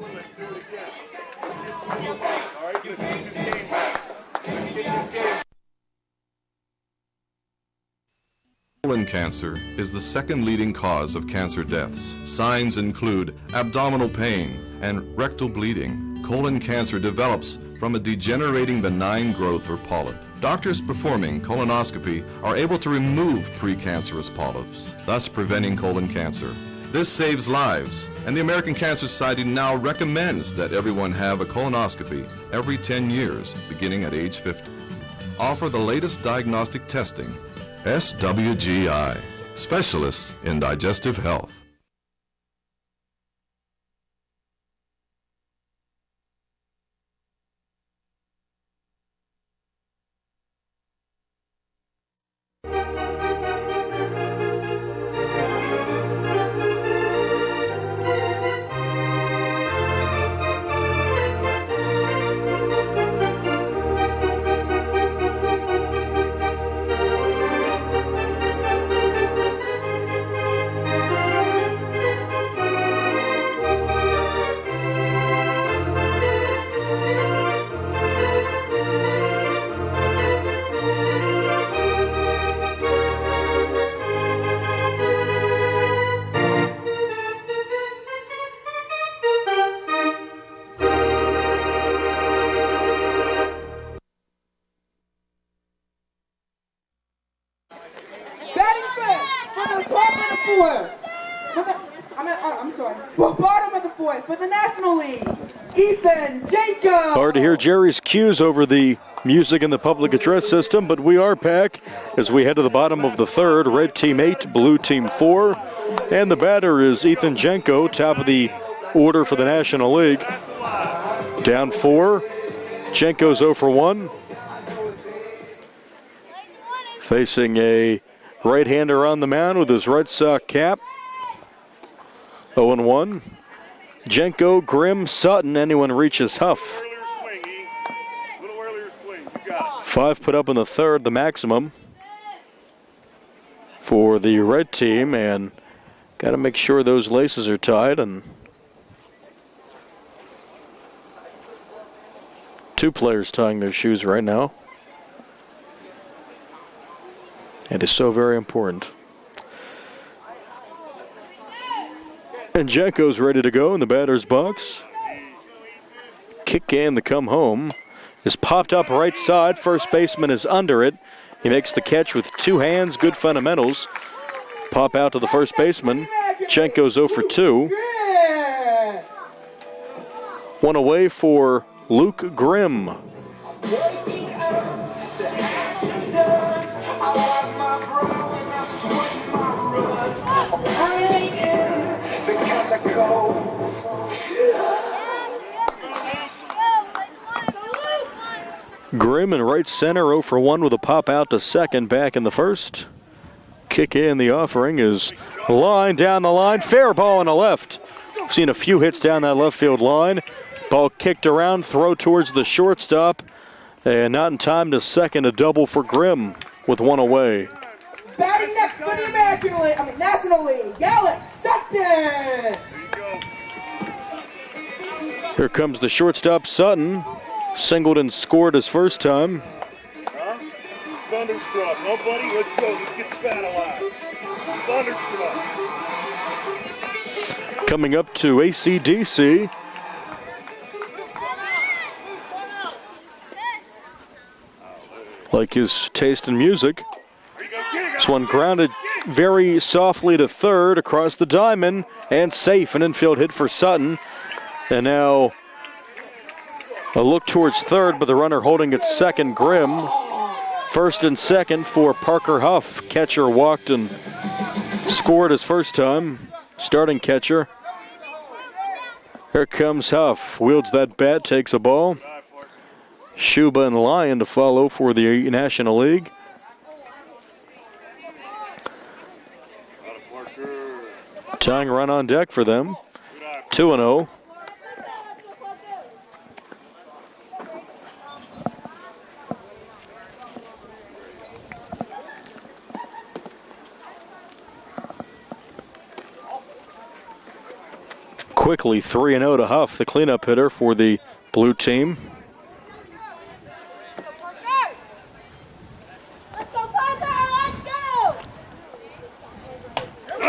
Colon cancer is the second leading cause of cancer deaths. Signs include abdominal pain and rectal bleeding. Colon cancer develops from a degenerating benign growth or polyp. Doctors performing colonoscopy are able to remove precancerous polyps, thus preventing colon cancer. This saves lives, and the American Cancer Society now recommends that everyone have a colonoscopy every 10 years, beginning at age 50. Offer the latest diagnostic testing. SWGI, specialists in digestive health. bottom of the fourth for the National League, Ethan Janko. Hard to hear Jerry's cues over the music in the public address system, but we are back as we head to the bottom of the third. Red team 8, blue team 4. And the batter is Ethan Janko, top of the order for the National League. Down 4. Janko's 0 for 1. Facing a right-hander on the mound with his Red Sox cap. 0-1. Janko, Grimm, Sutton, anyone reaches Huff. 5 put up in the third, the maximum for the red team, and got to make sure those laces are tied. And 2 players tying their shoes right now. It is so very important. And Janko's ready to go in the batter's box. Kick and the come home is popped up right side. First baseman is under it. He makes the catch with 2 hands. Good fundamentals. Pop out to the first baseman. Janko's 0 for 2. 1 away for Luke Grimm. Grimm in right center, 0 for 1 with a pop out to second, back in the first. Kick in the offering is Lyon down the line, fair ball on the left. I've seen a few hits down that left field line. Ball kicked around, throw towards the shortstop, and not in time to second, a double for Grimm with 1 away. Batting next for the National League, Alex Sutton. Here comes the shortstop, Sutton. Singled and scored his first time. Thunderstruck. No, buddy, let's go. Let's get the bat alive. Thunderstruck. Coming up to AC/DC. Like his taste in music. This one grounded very softly to third across the diamond and safe. An infield hit for Sutton. And now a look towards third, but the runner holding at second, Grimm. First and second for Parker Huff. Catcher walked and scored his first time. Starting catcher. Here comes Huff. Wields that bat, takes a ball. Shuba and Lyon to follow for the National League. Tying run on deck for them. 2-0. Quickly 3-0 to Huff, the cleanup hitter for the blue team.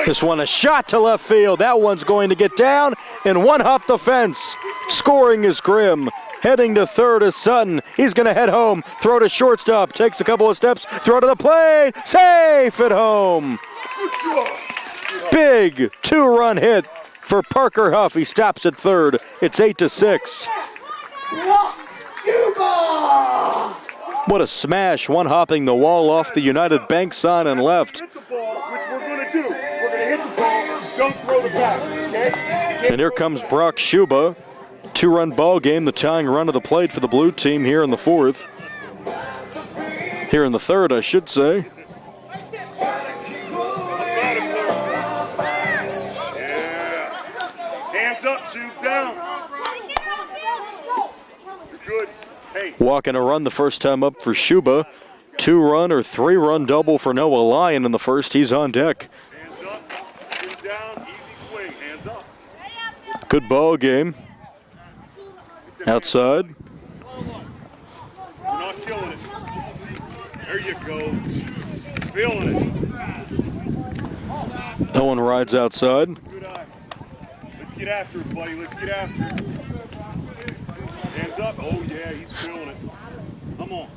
This one a shot to left field. That one's going to get down and one hop the fence. Scoring is Grimm. Heading to third is Sutton. He's going to head home. Throw to shortstop. Takes a couple of steps. Throw to the plate. Safe at home. Big 2-run hit for Parker Huff. He stops at third. It's 8-6. What a smash. One hopping the wall off the United Bank sign and left. Hit the ball, which we're going to do. We're going to hit the ball. Don't throw the pass, okay? And here comes Brock Shuba. 2-run ball game, the tying run of the plate for the blue team here in the fourth. Here in the third, I should say. Hands up, choose down. You're good. Hey. Walking a run the first time up for Shuba. 2-run or 3-run double for Noah Lyon in the first. He's on deck. Hands up, choose down, easy swing, hands up. Good ball game. Outside. You're not killing it. There you go. Feeling it. No one rides outside. Good eye. Let's get after it, buddy. Let's get after it. Hands up. Oh, yeah, he's feeling it. Come on.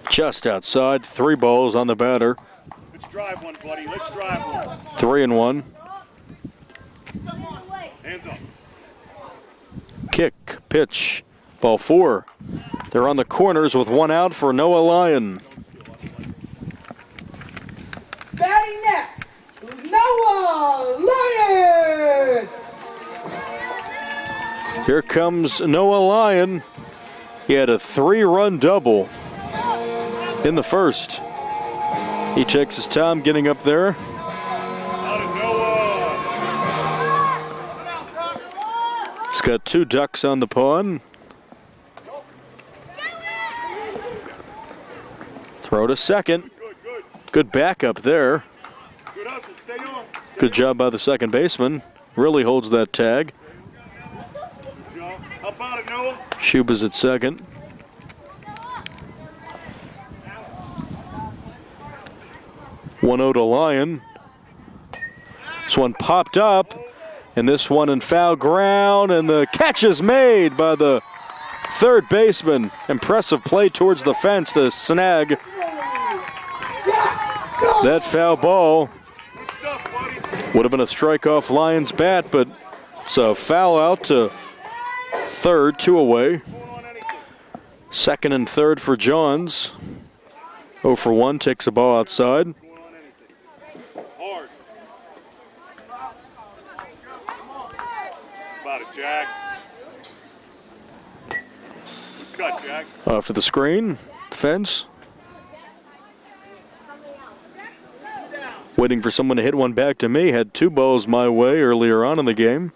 Just outside. 3 balls on the batter. Let's drive one, buddy. Let's drive one. 3-1. Hands up. Kick, pitch, ball 4. They're on the corners with one out for Noah Lyon. Batting next, Noah Lyon. Here comes Noah Lyon. He had a 3-run double in the first. He takes his time getting up there. He's got 2 ducks on the pond. Throw to second. Good backup there. Good job by the second baseman. Really holds that tag. How about it, Noah? Schuba's at second. One 0 to Lyon. This one popped up, and this one in foul ground, and the catch is made by the third baseman. Impressive play towards the fence to snag that foul ball. Would have been a strike off Lyon's bat, but it's a foul out to third, 2 away. Second and third for Johns. 0 for 1, takes the ball outside. About it, Jack. Good cut, Jack. For the screen, fence. Waiting for someone to hit one back to me. Had 2 balls my way earlier on in the game.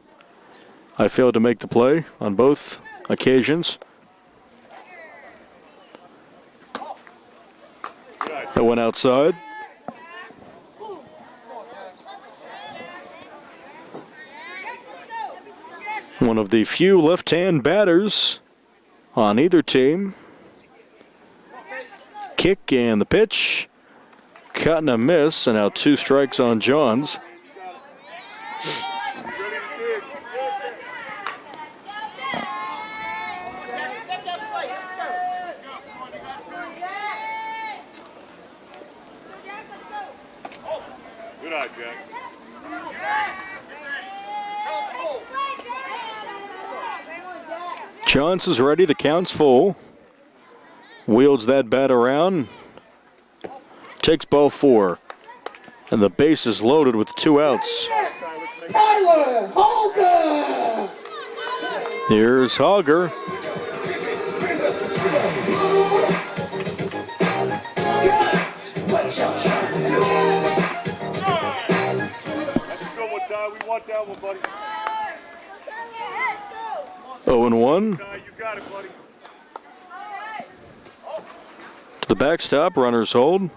I failed to make the play on both occasions. That went outside. One of the few left-hand batters on either team. Kick and the pitch. Cut and a miss, and now 2 strikes on Johns. Good eye, Jack. Johns is ready. The count's full. Wields that bat around. Takes ball 4. And the base is loaded with 2 outs. Tyler Holger. Here's Holger. That's a good one, Ty. We want that one, buddy. 0-1. Ty, you got it, buddy. To the backstop, runners hold.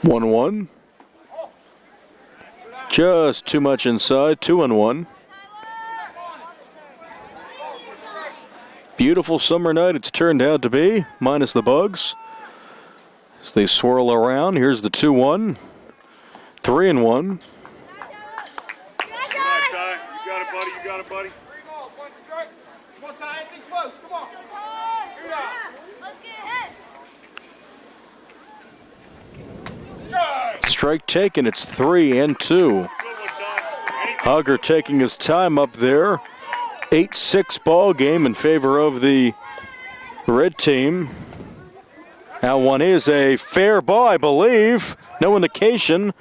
One. Just too much inside. 2-1. Beautiful summer night it's turned out to be, minus the bugs. As they swirl around, here's the 2-1. 3-1. You got it, buddy. You got it, buddy. 3 balls, 1 strike. Come on, Ty. Anything close. Come on. 2 down. Let's get hit. Strike taken, it's 3-2. Hogger taking his time up there. 8-6 ball game in favor of the red team. That one is a fair ball, I believe. No indication.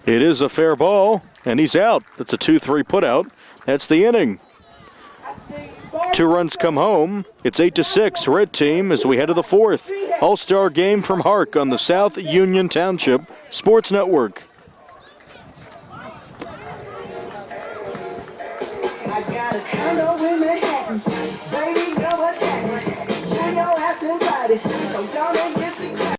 It is a fair ball, and he's out. That's a 2-3 putout. That's the inning. 2 runs come home. It's 8-6 red team as we head to the 4th. All-star game from HARC on the South Union Township Sports Network. I got a condo in Manhattan. Baby, know what's happening. Janko has invited, so gonna get together.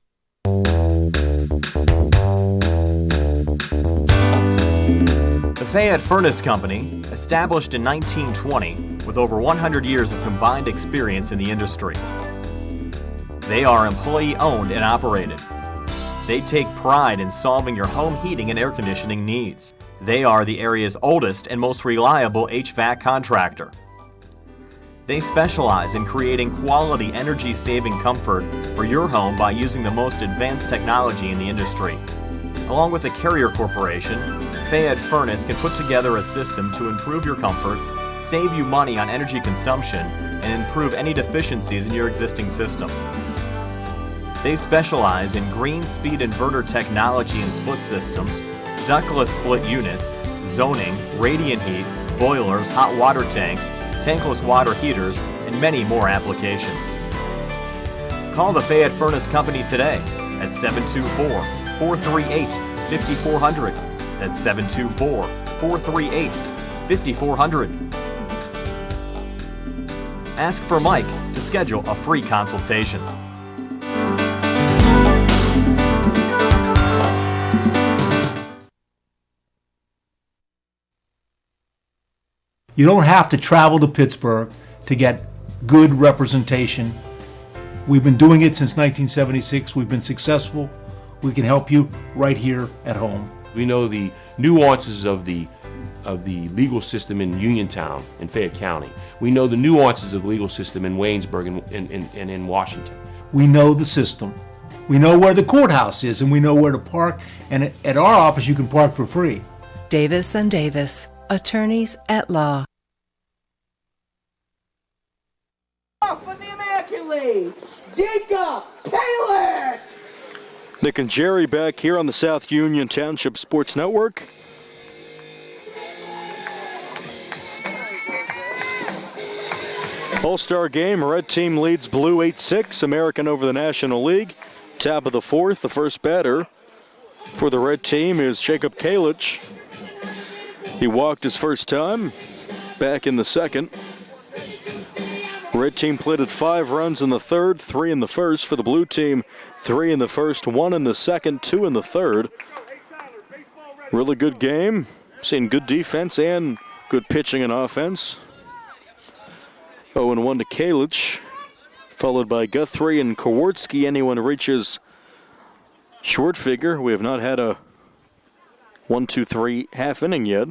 The Fayette Furnace Company, established in 1920 with over 100 years of combined experience in the industry. They are employee-owned and operated. They take pride in solving your home heating and air conditioning needs. They are the area's oldest and most reliable HVAC contractor. They specialize in creating quality energy-saving comfort for your home by using the most advanced technology in the industry. Along with the Carrier Corporation, Fayette Furnace can put together a system to improve your comfort, save you money on energy consumption, and improve any deficiencies in your existing system. They specialize in green speed inverter technology and split systems, ductless split units, zoning, radiant heat, boilers, hot water tanks, tankless water heaters, and many more applications. Call the Fayette Furnace Company today at 724-438-5400. That's 724-438-5400. Ask for Mike to schedule a free consultation. You don't have to travel to Pittsburgh to get good representation. We've been doing it since 1976. We've been successful. We can help you right here at home. We know the nuances of the legal system in Uniontown in Fayette County. We know the nuances of the legal system in Waynesburg and in Washington. We know the system. We know where the courthouse is, and we know where to park. And at our office, you can park for free. Davis & Davis, attorneys at law. For the American League, Janko, Payless! Nick and Jerry back here on the South Union Township Sports Network. All-Star game, red team leads blue 8-6, American over the National League. Top of the fourth, the first batter for the red team is Jacob Kalich. He walked his first time, back in the second. Red team platted 5 runs in the third, 3 in the first. For the blue team, 3 in the first, 1 in the second, 2 in the third. Really good game. Seen good defense and good pitching and offense. 0-1 to Kalich, followed by Guthrie and Kowarski. Anyone reaches short figure. We have not had a 1-2-3 half inning yet.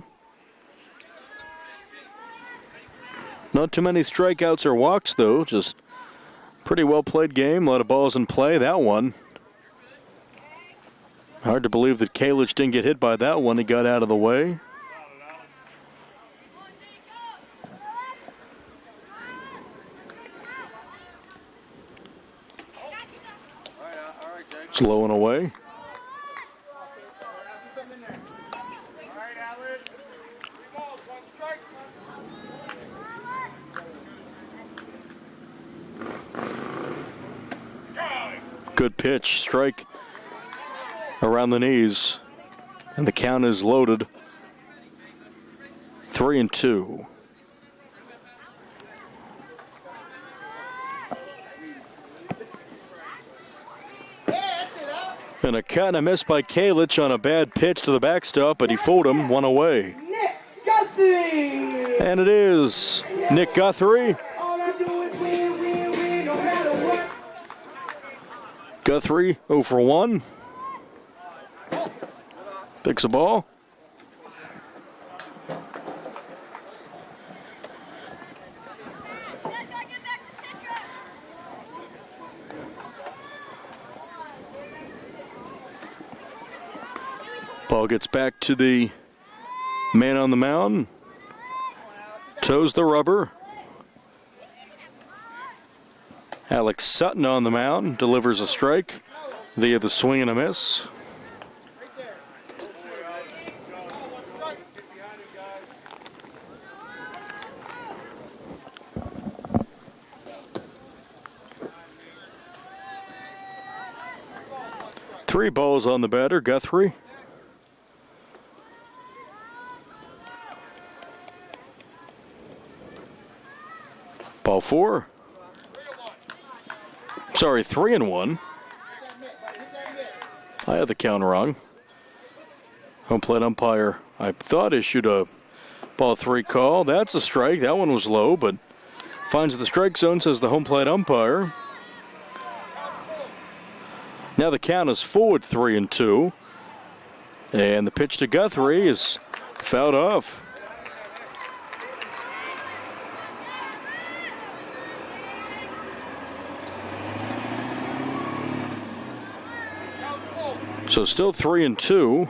Not too many strikeouts or walks, though. Just pretty well played game. A lot of balls in play. That one. Hard to believe that Kalich didn't get hit by that one. He got out of the way. Slow and away. Good pitch, strike around the knees, and the count is loaded. 3-2. And a cut and a miss by Kalich on a bad pitch to the backstop, but he fooled him, one away. Nick Guthrie! And it is Nick Guthrie. All I do is win, no matter what. Guthrie 0-for-1. Picks a ball. Ball gets back to the man on the mound. Toes the rubber. Alex Sutton on the mound delivers a strike via the swing and a miss. Three balls on the batter, Guthrie. Ball 4. Sorry, 3-1. I had the count wrong. Home plate umpire, I thought, issued a ball 3 call. That's a strike. That one was low, but finds the strike zone, says the home plate umpire. Now the count is full at 3-2. And the pitch to Guthrie is Fouled off. So still 3-2.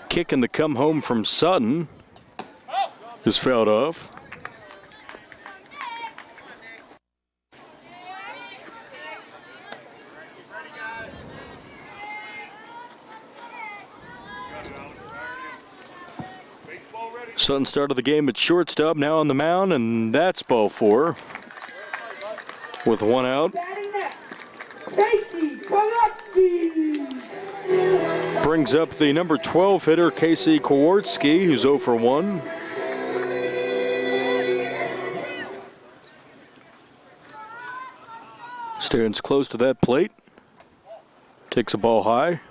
Kicking the come home from Sutton is fouled off. Sutton started the game at shortstop, now on the mound, and that's ball 4 with 1 out. Brings up the number 12 hitter, Casey Kowalski, who's 0 for 1. Stands close to that plate. Takes a ball high.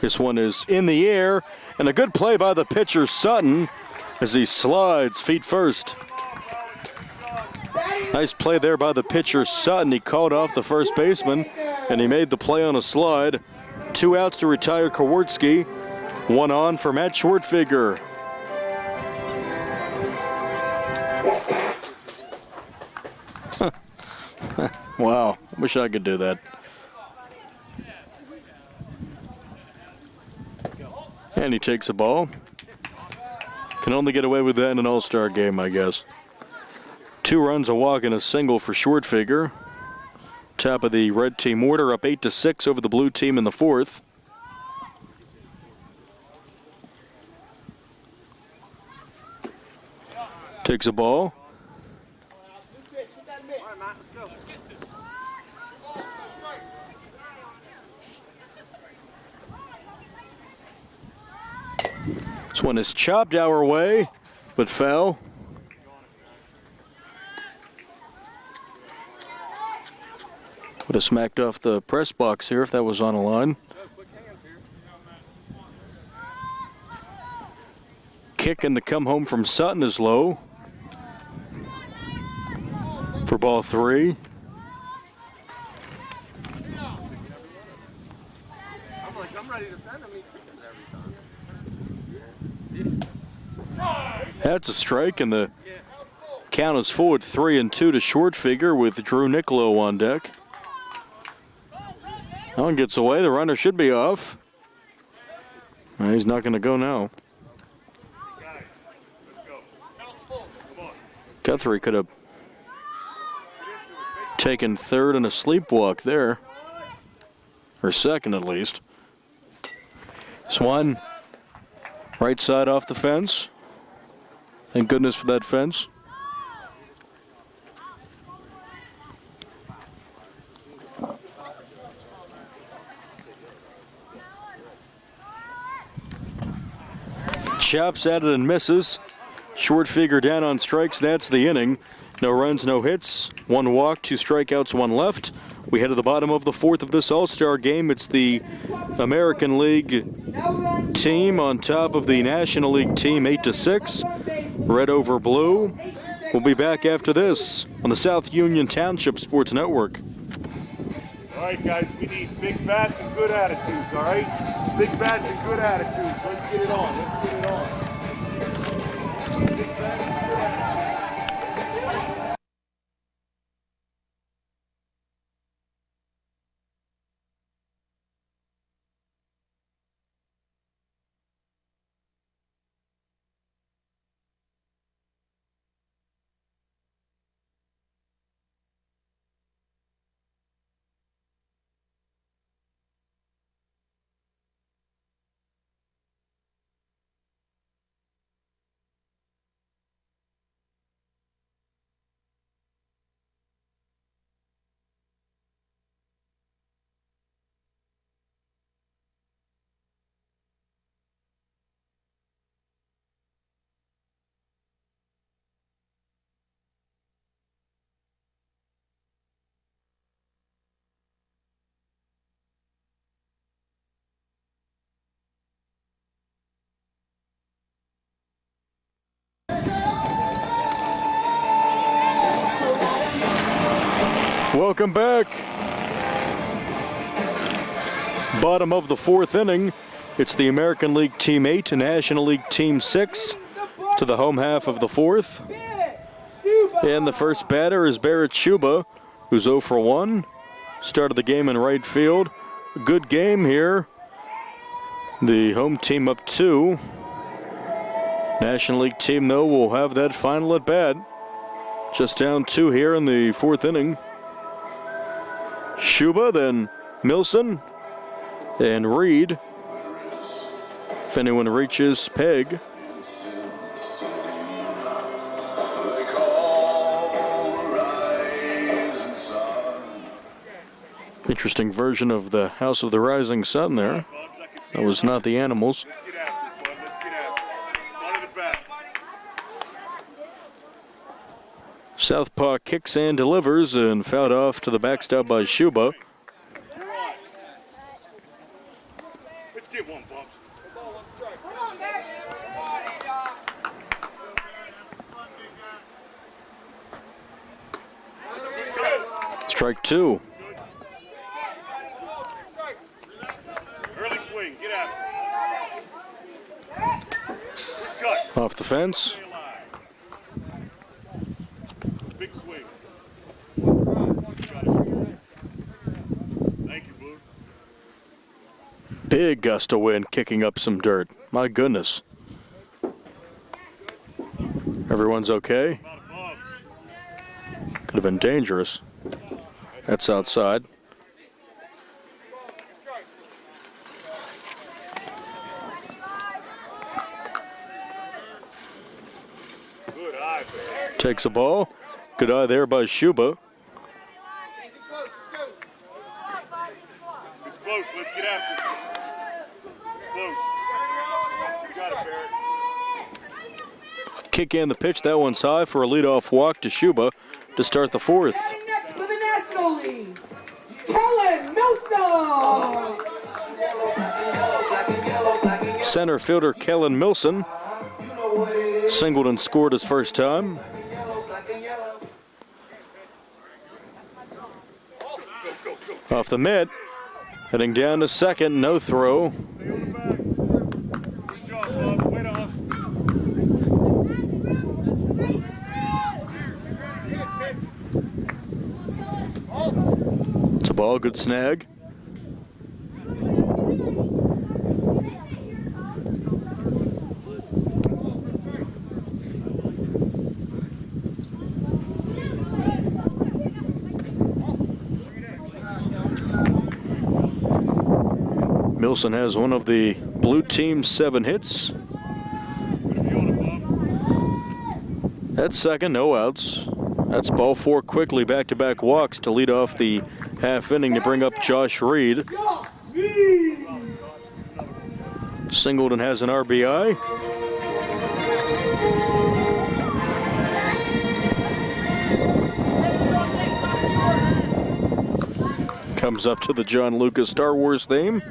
This one is in the air, and a good play by the pitcher, Sutton, as he slides feet first. Nice play there by the pitcher, Sutton. He called off the first baseman, and he made the play on a slide. 2 outs to retire Kowalski. 1 on for Matt Shortfigure. Wow, I wish I could do that. And he takes a ball. Can only get away with that in an all-star game, I guess. 2 runs, a walk, and a single for Shortfigure. Top of the red team order, up 8-6 over the blue team in the 4th. Takes a ball. This one is chopped our way, but foul. Would have smacked off the press box here if that was on a line. Kick and the come home from Sutton is low for ball 3. I'm ready to send him pizza every time. That's a strike, and the count is forward 3-2 to Shortfigure with Drew Nicolo on deck. That one gets away. The runner should be off. He's not going to go now. Guthrie could have taken third in a sleepwalk there, or second at least. Swan, right side off the fence. Thank goodness for that fence. Chops at it and misses. Shortfigure down on strikes. That's the inning. No runs, no hits. 1 walk, 2 strikeouts, 1 left. We head to the bottom of the 4th of this All-Star game. It's the American League team on top of the National League team, 8-6. Red over blue. We'll be back after this on the South Union Township Sports Network. All right, guys, we need big bats and good attitudes, all right? Big bats and good attitudes. Let's get it on. Let's get it on. Welcome back. Bottom of the fourth inning. It's the American League Team 8 and National League Team 6 to the home half of the fourth. And the first batter is Barrett Shuba, who's 0 for 1. Started the game in right field. A good game here. The home team up 2. National League team, though, will have that final at bat. Just down 2 here in the fourth inning. Shuba, then Milson, and Reed. If anyone reaches Peg. Interesting version of the House of the Rising Sun there. That was not the Animals. Southpaw kicks and delivers and fouled off to the backstop by Shuba. Let's get one, Bumps. Strike 2. Early swing, get after it. Off the fence. Big swing. Thank you, Blue. Big gust of wind kicking up some dirt. My goodness. Everyone's okay? Could have been dangerous. That's outside. Good eye, man. Takes a ball. Good eye there by Shuba. It's close. Let's get after it. It's close. You got it, Barrett. Kick in the pitch. That one's high for a leadoff walk to Shuba to start the fourth. Batting next for the National League, Kellen Milson. Center fielder Kellen Milson singled and scored his first time. Off the mitt, heading down to second, no throw. It's a ball, good snag. Milson has one of the blue team's 7 hits. At second, no outs. That's ball 4 quickly, back-to-back walks to lead off the half inning to bring up Josh Reed. Singleton has an RBI. Comes up to the John Lucas Star Wars theme.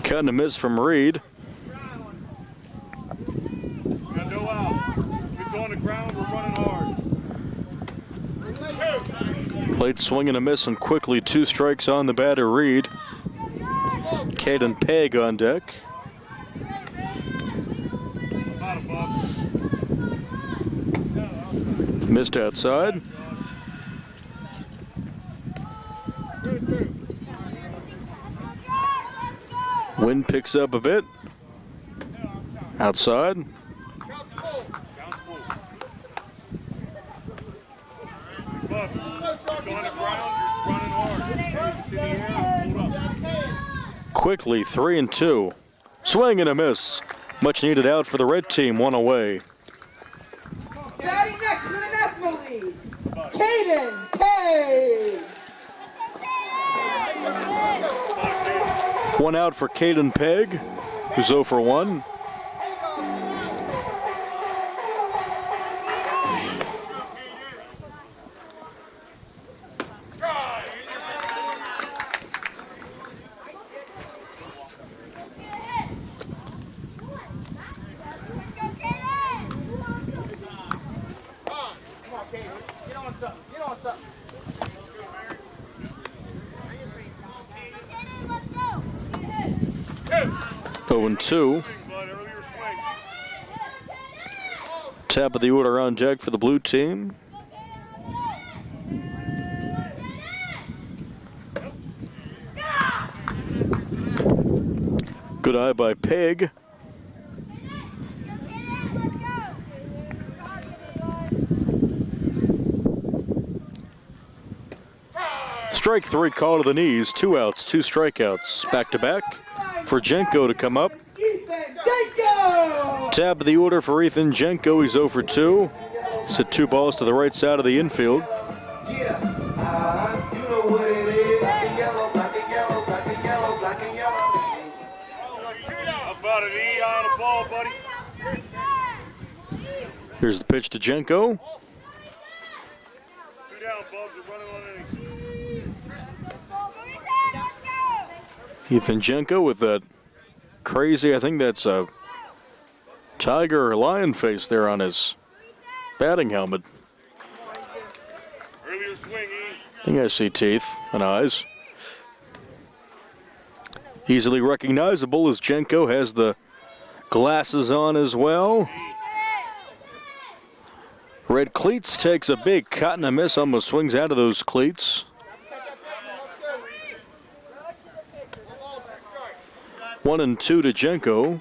Cut and a miss from Reed. Got no out. If it's on the ground, we're running hard. Late swing and a miss, and quickly 2 strikes on the batter, Reed. Caden Peg on deck. Missed outside. Wind picks up a bit. Outside. Quickly 3-2. Swing and a miss. Much needed out for the red team, 1 away. Batting next for the National League, Caden Page. 1 out for Caden Peg, who's 0 for 1. 0-2. Top of the order on deck for the blue team. Good eye by Peg. Strike three, call to the knees. 2 outs, 2 strikeouts. Back to back for Janko to come up. Top of the order for Ethan Janko. He's 0 for 2. He's hit 2 balls to the right side of the infield. About an E on a ball, buddy. Here's the pitch to Janko. 2 down, Bubs. We're running on any. Ethan Janko with that crazy, I think that's a tiger or lion face there on his batting helmet. Earlier swing, E. I think I see teeth and eyes. Easily recognizable as Janko has the glasses on as well. Red cleats, takes a big cut and a miss, almost swings out of those cleats. 1-2 to Janko.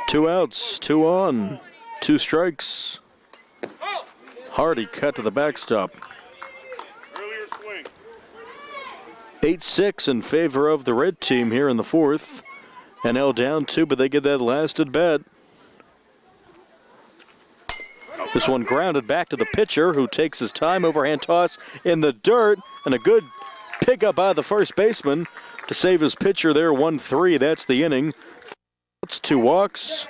2 outs, 2 on, 2 strikes. Hardy cut to the backstop. 8-6 in favor of the red team here in the 4th. NL down 2, but they get that last at bat. This one grounded back to the pitcher, who takes his time. Overhand toss in the dirt, and a good pickup by the first baseman to save his pitcher there. 1-3, that's the inning. 2 walks,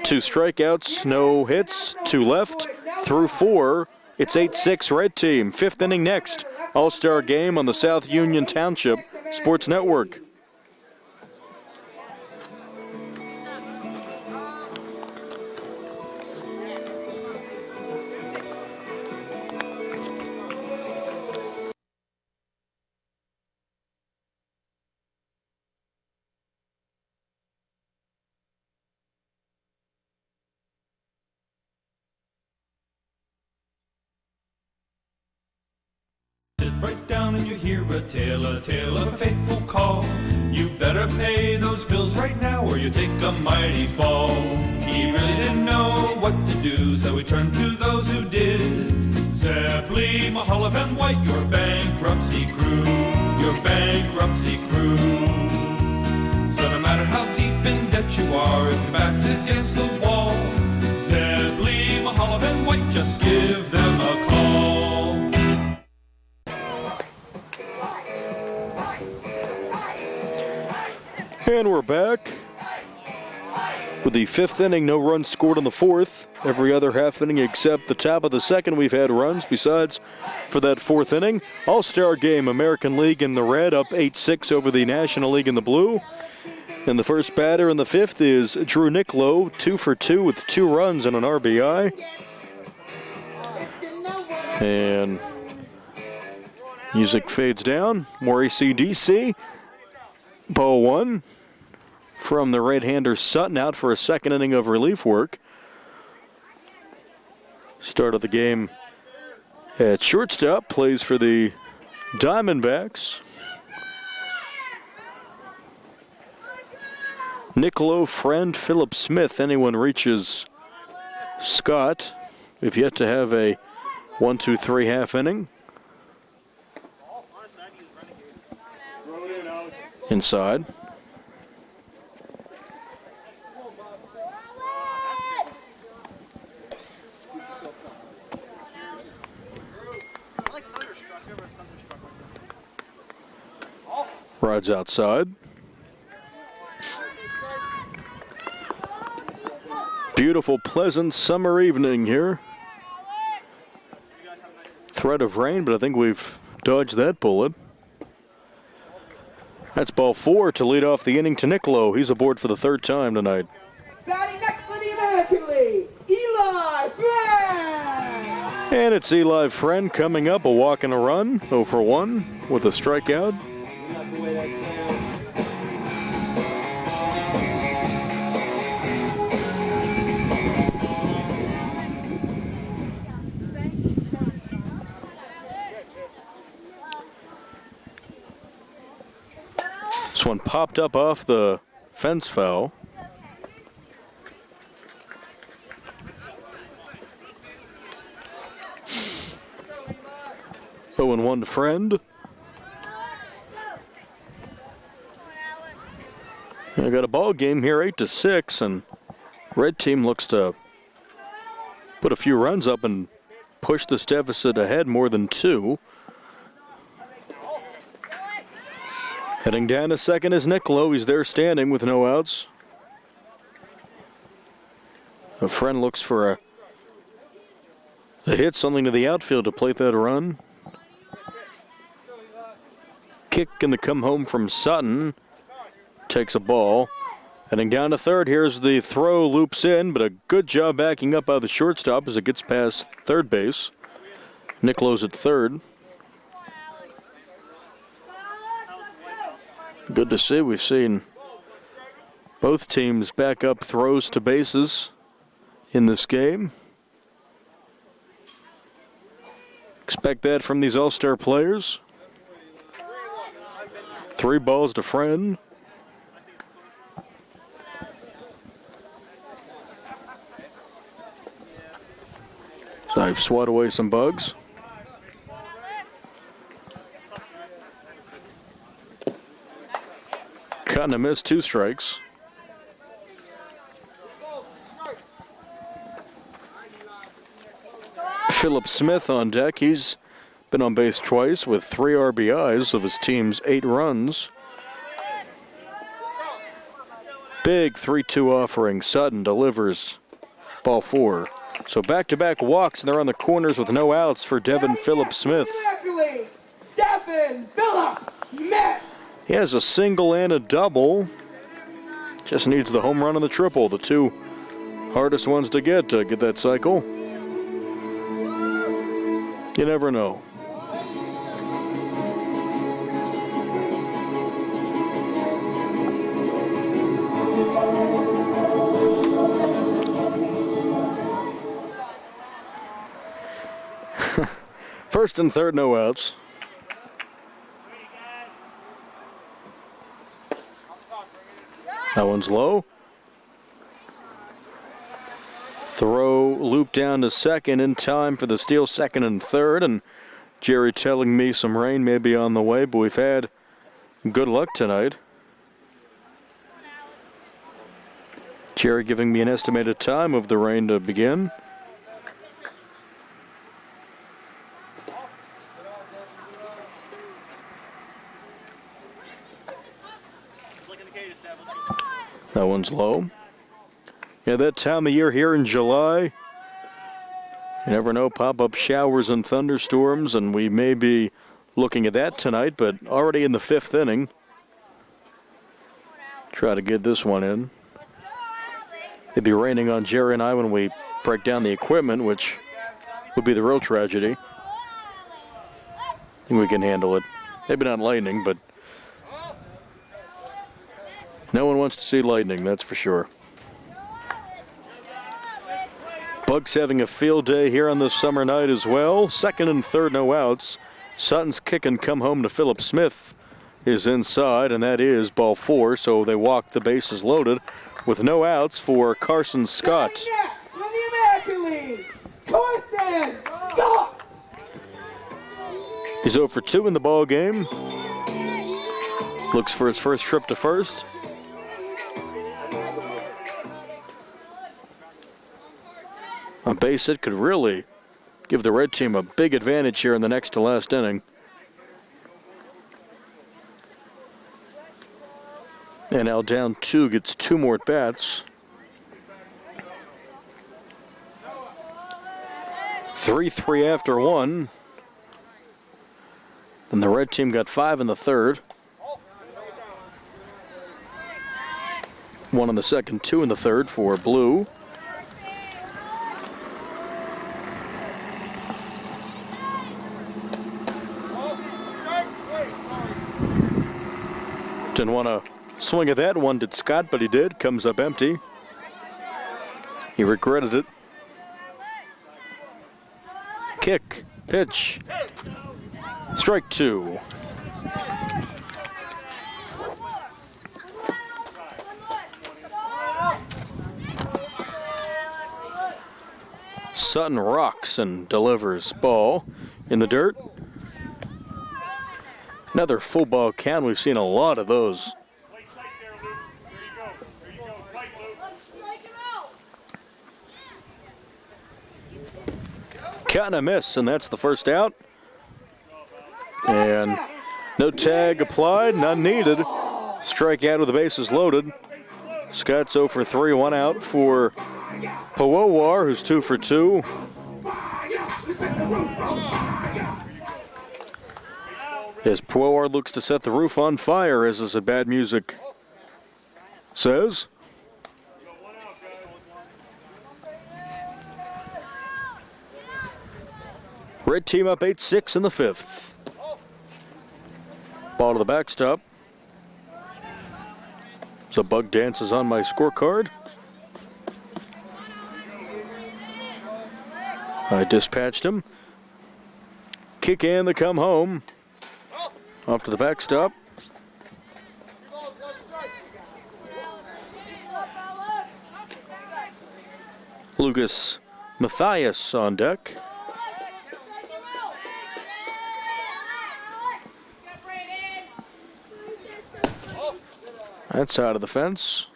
2 strikeouts, no hits, 2 left, through 4. It's 8-6 red team. 5th inning next. All-Star game on the South Union Township Sports Network. Right down and you hear a tale of a fateful call. You better pay those bills right now or you take a mighty fall. He really didn't know what to do, so he turned to those who did. Zeppeli, Mahalev, and White, your bankruptcy crew, your bankruptcy crew. So no matter how deep in debt you are, if your back's against the wall, Zeppeli, Mahalev, and White, just give them a call. And we're back with the 5th inning. No runs scored in the 4th. Every other half inning except the top of the 2nd, we've had runs. Besides, for that 4th inning, All-Star game, American League in the red, up 8-6 over the National League in the blue. And the first batter in the 5th is Drew Nicklow, 2 for 2 with 2 runs and an RBI. And music fades down. More AC/DC. Ball 1 from the right-hander Sutton, out for a 2nd inning of relief work. Start of the game at shortstop, plays for the Diamondbacks. Niccolo, Friend, Philip Smith. Anyone reaches Scott. We've yet to have a 1-2-3 half inning. Inside. Rides outside. Beautiful, pleasant summer evening here. Threat of rain, but I think we've dodged that bullet. That's ball 4 to lead off the inning to Niccolo. He's aboard for the 3rd time tonight. Batting next for the American League, Eli Friend. And it's Eli Friend coming up, a walk and a run, 0 for 1 with a strikeout. This one popped up off the fence foul. Oh, and 1 to Friend. And I got a ball game here, 8-6, and red team looks to put a few runs up and push this deficit ahead more than 2. Heading down to second is Niccolo. He's there standing with no outs. A Friend looks for a hit, something to the outfield to plate that run. Kick and the come home from Sutton. Takes a ball. Heading down to third. Here's the throw, loops in, but a good job backing up by the shortstop as it gets past third base. Niccolo's at third. Good to see. We've seen both teams back up throws to bases in this game. Expect that from these all-star players. 3 balls to Friend. So I've swat away some bugs. Cut and a miss, 2 strikes. Philip Smith on deck. He's been on base twice with 3 RBIs of his team's 8 runs. Big 3-2 offering. Sutton delivers ball 4. So back-to-back walks, and they're on the corners with no outs for Devin Phillips Smith. Devin Phillips Smith. He has a single and a double. Just needs the home run and the triple, the 2 hardest ones to get that cycle. You never know. First and third, no outs. That one's low. Throw loop down to second in time for the steal, second and third. And Jerry telling me some rain may be on the way, but we've had good luck tonight. Jerry giving me an estimated time of the rain to begin. That one's low. Yeah, that time of year here in July, you never know, pop-up showers and thunderstorms, and we may be looking at that tonight, but already in the 5th inning. Try to get this one in. It'd be raining on Jerry and I when we break down the equipment, which would be the real tragedy. I think we can handle it. Maybe not lightning, but no one wants to see lightning, that's for sure. Bucks having a field day here on this summer night as well. Second and third, no outs. Sutton's kick and come home to Philip Smith is inside, and that is ball 4, so they walk the bases loaded with no outs for Carson Scott. Next from the American League, Carson Scott. He's 0 for 2 in the ball game. Looks for his first trip to first. A base hit could really give the red team a big advantage here in the next to last inning. And now down 2, gets 2 more at bats. 3-3 after 1. Then the red team got 5 in the third. 1 in the second, 2 in the third for blue. Didn't want to swing at that one, did Scott, but he did. Comes up empty. He regretted it. Kick, pitch, strike 2. Sutton rocks and delivers ball in the dirt. Another full ball count. We've seen a lot of those. Count and a miss, and that's the first out. And no tag applied, none needed. Strikeout with the bases loaded. Scott's 0 for 3, 1 out for Powowar, who's 2 for 2. As Powowar looks to set the roof on fire, as is a bad music says. Red team up 8-6 in the 5th. Ball to the backstop. So Bug dances on my scorecard. I dispatched him. Kick in the come home. Off to the backstop. Lucas Matthias on deck. That's out of the fence.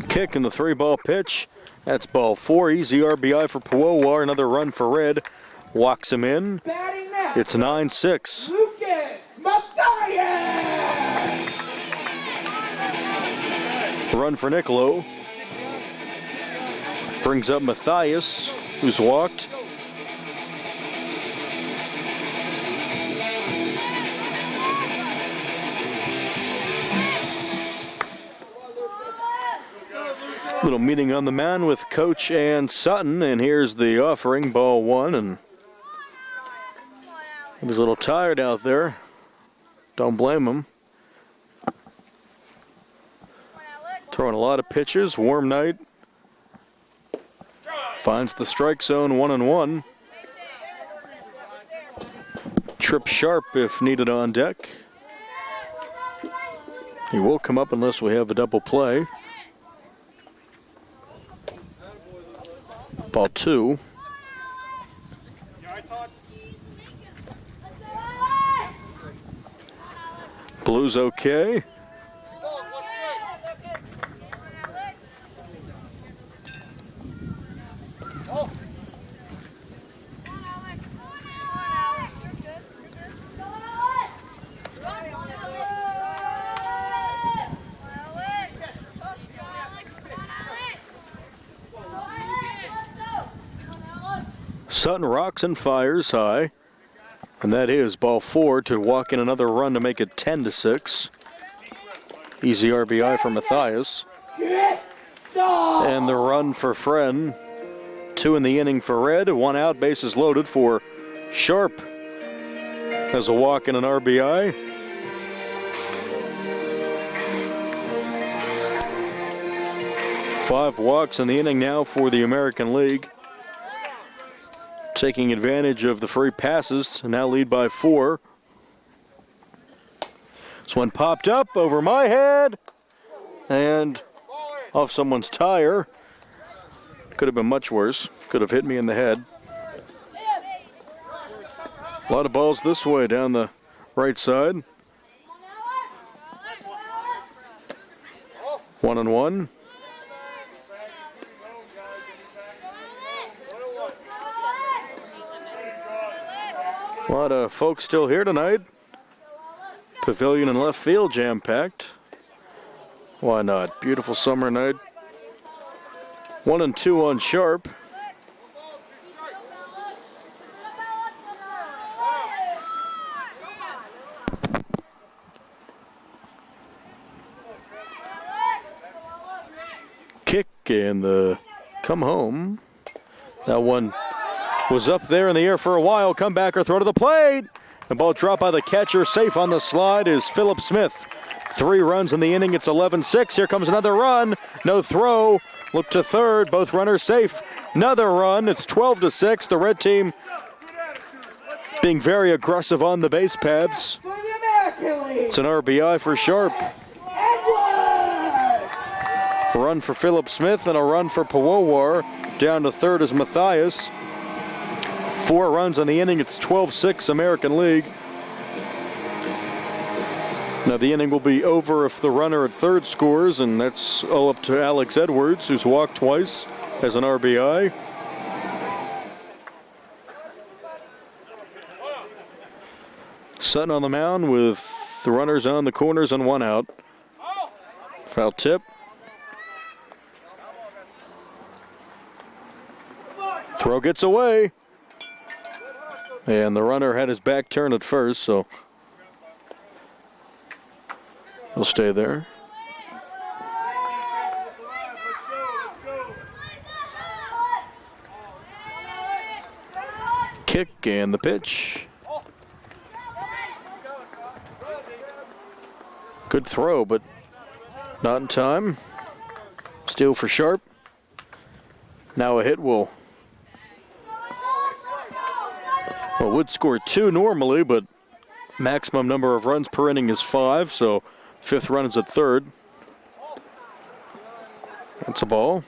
Kick in the 3-ball pitch. That's ball 4. Easy RBI for Powowar. Another run for Red. Walks him in. It's 9-6. Lucas Matthias! Run for Niccolo. Brings up Matthias, who's walked. Little meeting on the mound with Coach and Sutton, and here's the offering, ball 1, and he was a little tired out there. Don't blame him. Throwing a lot of pitches, warm night. Finds the strike zone, 1-1. Trip Sharp if needed on deck. He will come up unless we have a double play. Ball 2. Blues okay. Sutton rocks and fires high, and that is ball 4 to walk in another run to make it 10-6. Easy RBI for Matthias. And the run for Friend. 2 in the inning for Red, 1 out, bases loaded for Sharp. As a walk and an RBI. Five walks in the inning now for the American League. Taking advantage of the free passes, and now lead by 4. This one popped up over my head and off someone's tire. Could have been much worse. Could have hit me in the head. A lot of balls this way down the right side. 1-1. A lot of folks still here tonight. Pavilion and left field jam-packed. Why not? Beautiful summer night. 1-2 on Sharp. Kick and the come home. That one was up there in the air for a while. Come back or throw to the plate. The ball dropped by the catcher. Safe on the slide is Philip Smith. 3 runs in the inning. It's 11-6. Here comes another run. No throw. Look to third. Both runners safe. Another run. It's 12-6. The red team being very aggressive on the base paths. It's an RBI for Sharp. A run for Philip Smith and a run for Pawowar. Down to third is Matthias. 4 runs on the inning. It's 12-6 American League. Now the inning will be over if the runner at third scores, and that's all up to Alex Edwards, who's walked twice as an RBI. Sutton on the mound with the runners on the corners and 1 out. Foul tip. Throw gets away. And the runner had his back turned at first, so he'll stay there. Kick and the pitch. Good throw, but not in time. Steal for Sharp. Now a hit would score 2 normally, but maximum number of runs per inning is 5, so 5th run is at third. That's a ball.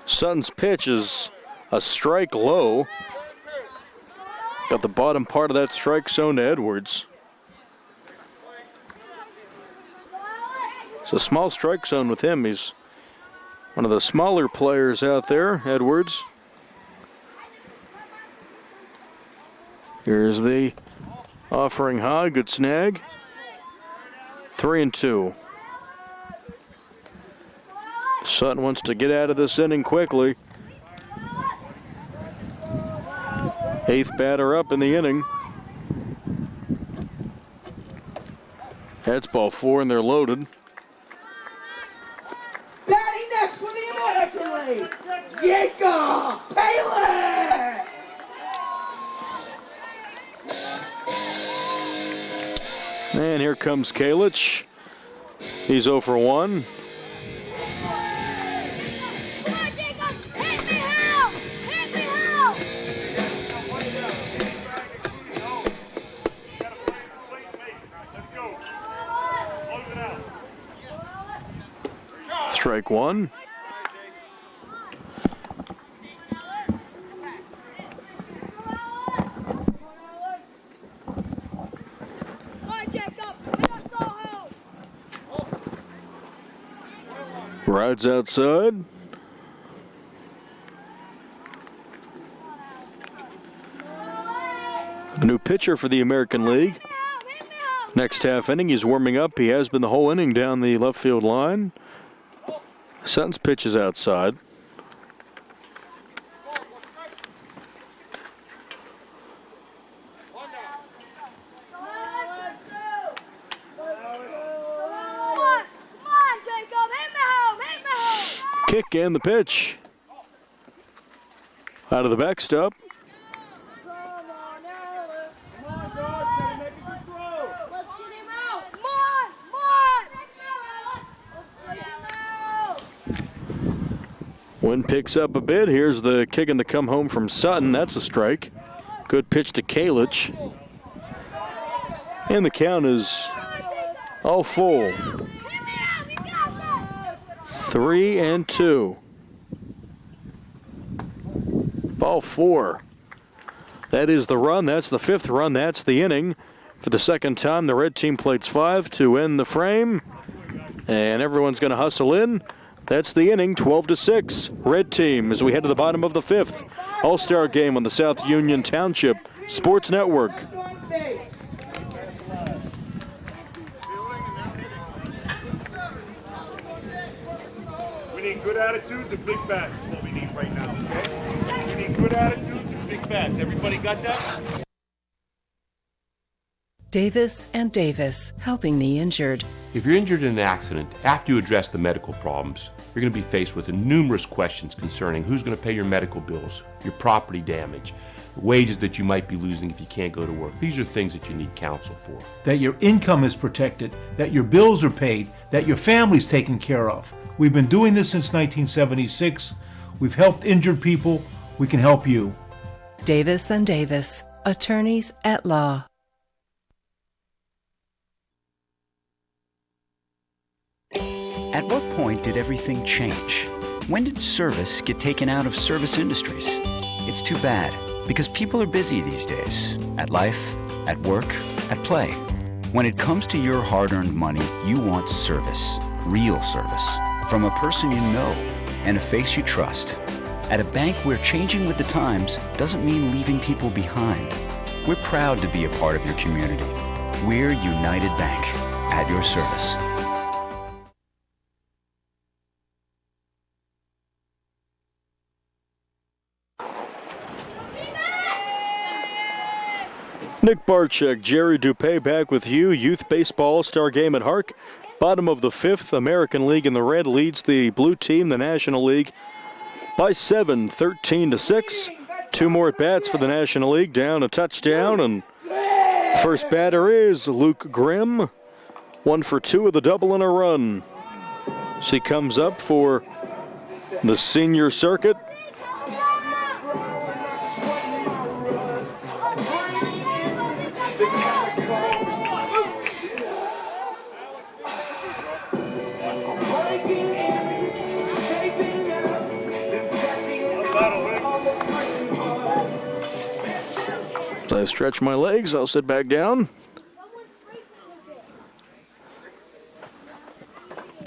Sutton's pitch is a strike low. Got the bottom part of that strike zone to Edwards. It's a small strike zone with him. He's one of the smaller players out there, Edwards. Here's the offering high, good snag. 3-2. Sutton wants to get out of this inning quickly. 8th batter up in the inning. That's ball 4 and they're loaded. Batting next for the American League, Janko Payless. And here comes Kalich. He's 0 for 1. Strike 1. Rides outside. A new pitcher for the American League. Next half inning, he's warming up. He has been the whole inning down the left field line. Sutton's pitch is outside. Kick and the pitch. Out of the backstop. Wind picks up a bit. Here's the kick and the come home from Sutton. That's a strike. Good pitch to Kalich. And the count is all full. 3-2. Ball 4. That is the run. That's the 5th run. That's the inning. For the second time, the red team plates 5 to end the frame. And everyone's going to hustle in. That's the inning, 12-6. Red team as we head to the bottom of the 5th. All-Star game on the South Union Township Sports Network. We need good attitudes and big bats. That's what we need right now, okay? We need good attitudes and big bats. Everybody got that? Davis and Davis, helping the injured. If you're injured in an accident, after you address the medical problems, you're going to be faced with numerous questions concerning who's going to pay your medical bills, your property damage, wages that you might be losing if you can't go to work. These are things that you need counsel for. That your income is protected, that your bills are paid, that your family's taken care of. We've been doing this since 1976. We've helped injured people. We can help you. Davis and Davis, attorneys at law. At what point did everything change? When did service get taken out of service industries? It's too bad, because people are busy these days. At life, at work, at play. When it comes to your hard-earned money, you want service. Real service. From a person you know and a face you trust. At a bank where changing with the times doesn't mean leaving people behind. We're proud to be a part of your community. We're United Bank, at your service. Nick Barczyk, Jerry Dupay back with you. Youth Baseball All-Star Game at HARC. Bottom of the 5th, American League in the red leads the blue team, the National League, by 7, 13-6. Two more at-bats for the National League, down a touchdown, and first batter is Luke Grimm. 1 for 2 with a double and a run. So he comes up for the senior circuit. As I stretch my legs, I'll sit back down.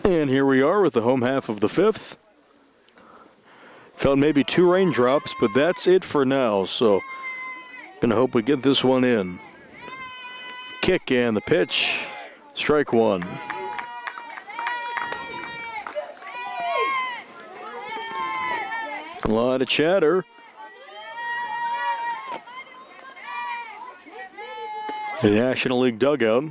And here we are with the home half of the 5th. Felt maybe 2 raindrops, but that's it for now. So, gonna hope we get this one in. Kick and the pitch. Strike 1. A lot of chatter. The National League dugout.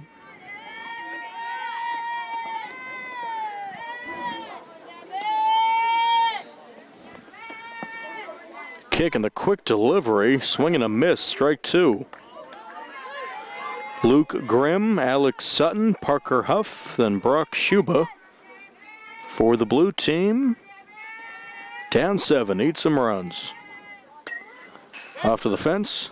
Kick and the quick delivery. Swing and a miss. Strike 2. Luke Grimm, Alex Sutton, Parker Huff, then Brock Schuba for the blue team. Down 7. Need some runs. Off to the fence.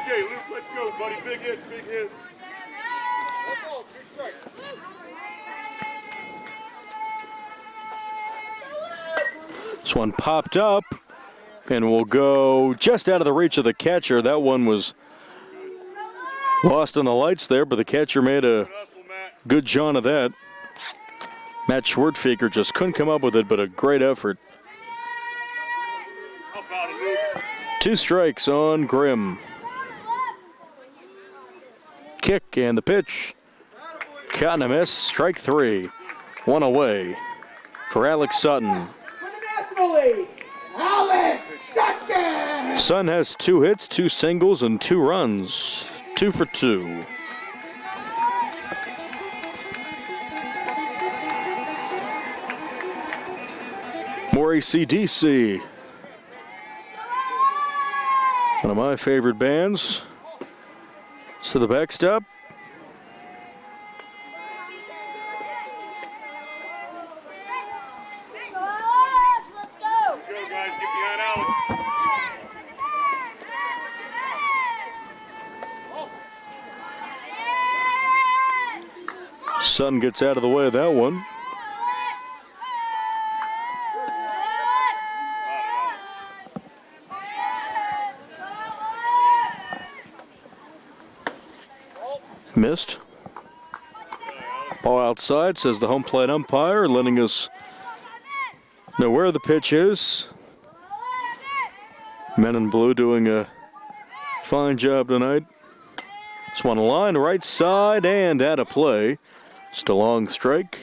Okay, Luke, let's go, buddy. Big hit, big hit. This one popped up and will go just out of the reach of the catcher. That one was lost in the lights there, but the catcher made a good John of that. Matt Schwertfeger just couldn't come up with it, but a great effort. 2 strikes on Grimm. Kick and the pitch. Caught and a miss. Strike 3. 1 away for Alex Sutton. Alex Sutton! Sutton has 2 hits, 2 singles, and 2 runs. 2 for 2. More AC/DC. One of my favorite bands. So the backstop. Sutton gets out of the way of that one. Missed. Ball outside, says the home plate umpire, letting us know where the pitch is. Men in blue doing a fine job tonight. This one line right side and out of play. Just a long strike.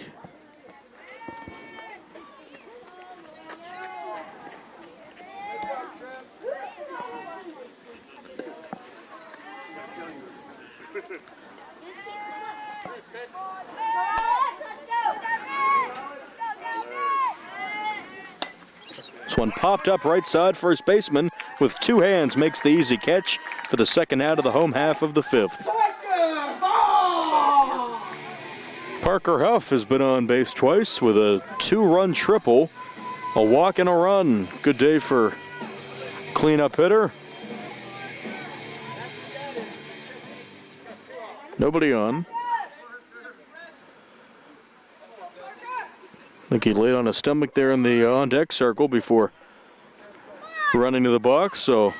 This one popped up right side. First baseman with two hands makes the easy catch for the second out of the home half of the fifth. Parker Huff has been on base twice with a 2-run triple, a walk and a run. Good day for cleanup hitter. Nobody on. I think he laid on his stomach there in the on-deck circle before running to the box, so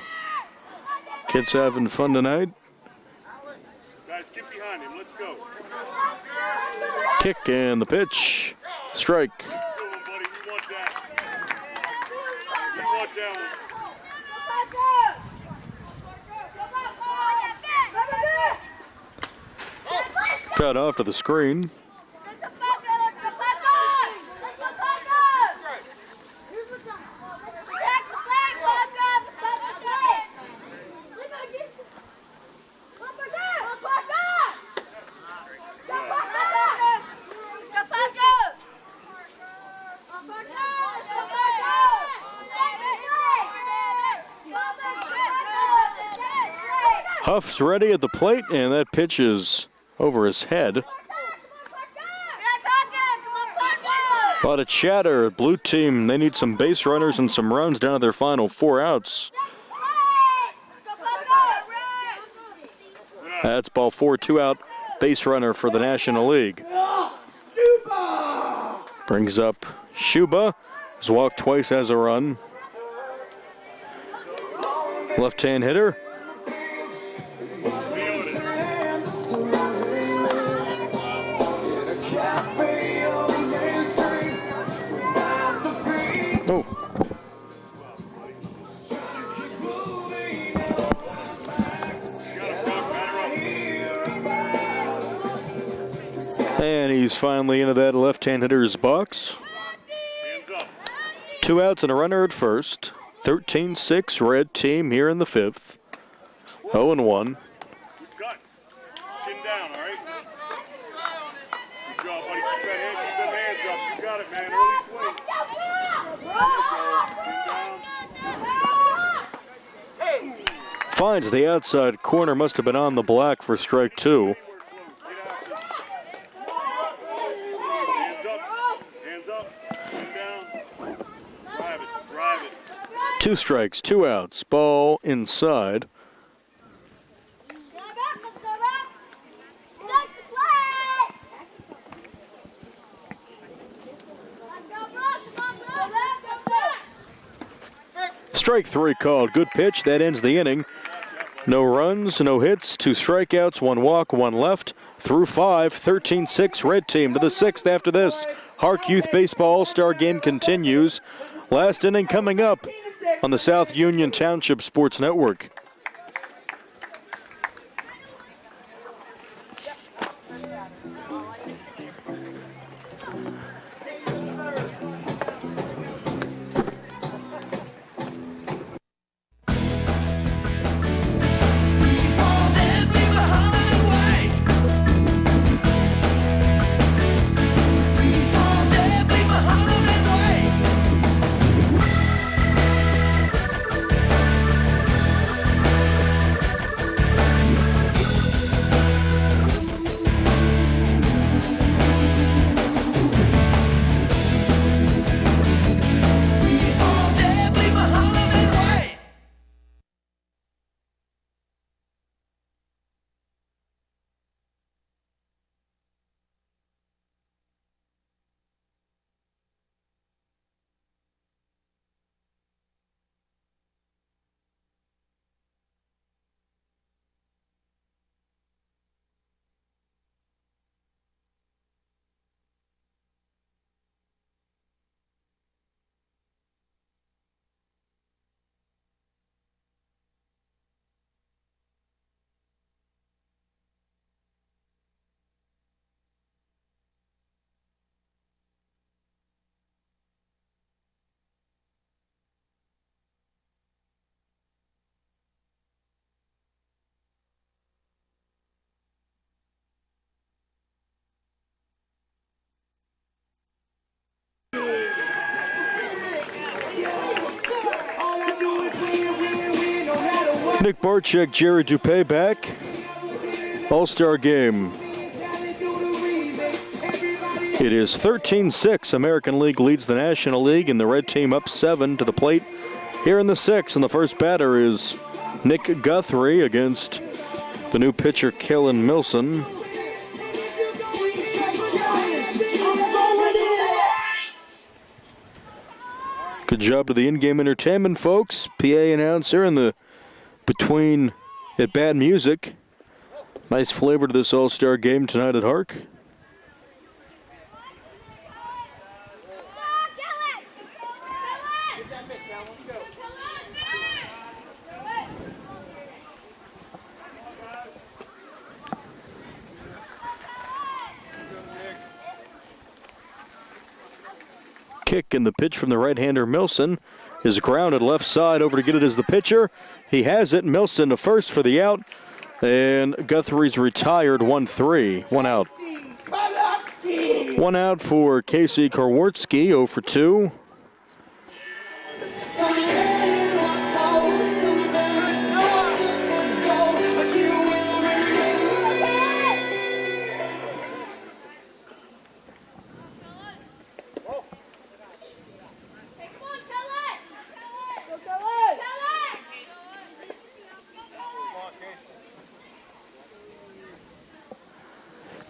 kids having fun tonight. Guys, get behind him. Let's go. Kick and the pitch. Strike. Good one, buddy. We want that. We want that one. Cut off to the screen. Huff's ready at the plate, and that pitch is over his head. But a chatter. Blue team, they need some base runners and some runs down to their final 4 outs. That's ball 4, 2-out base runner for the National League. Brings up Shuba. Has walked twice, has a run. Left-hand hitter. Oh. And he's finally into that left-hand hitter's box. 2 outs and a runner at first. 13-6 red team here in the 5th. 0-1. Good cut. Chin down, all right? Good job, buddy. Keep them hands up. You got it, man. Early swing. Finds the outside corner. Must have been on the black for strike 2. Hands up. Chin down. Drive it. 2 strikes, 2 outs. Ball inside. Strike 3 called. Good pitch. That ends the inning. No runs, no hits, 2 strikeouts, 1 walk, 1 left. Through 5, 13-6 red team to the 6th after this. HARC Youth Baseball All-Star Game continues. Last inning coming up on the South Union Township Sports Network. Nick Barczyk, Jerry Dupé back. All-Star game. It is 13-6. American League leads the National League, and the red team up 7 to the plate here in the 6th. And the first batter is Nick Guthrie against the new pitcher, Kellen Milson. Good job to the in-game entertainment folks. PA announcer and the between at Bad Music. Nice flavor to this All-Star game tonight at HARC. Kick and the pitch from the right-hander Milson is grounded left side over to get it as the pitcher. He has it. Milson to first for the out. And Guthrie's retired 1-3. One out. One out for Casey Karwartsky, 0 for 2.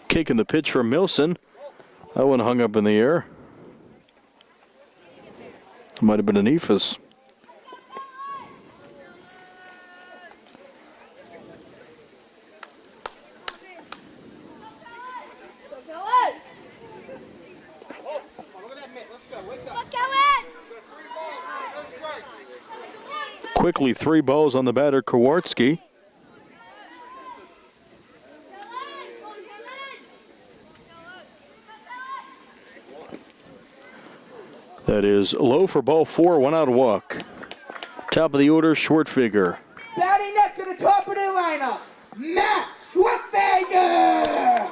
Kicking the pitch from Milson. That one hung up in the air. Might have been an ephus. Quickly 3 balls on the batter, Karwartsky. That is low for ball 4, 1 out walk. Top of the order, Schwartfeger. Batting next to the top of the lineup, Matt Schwartfeger!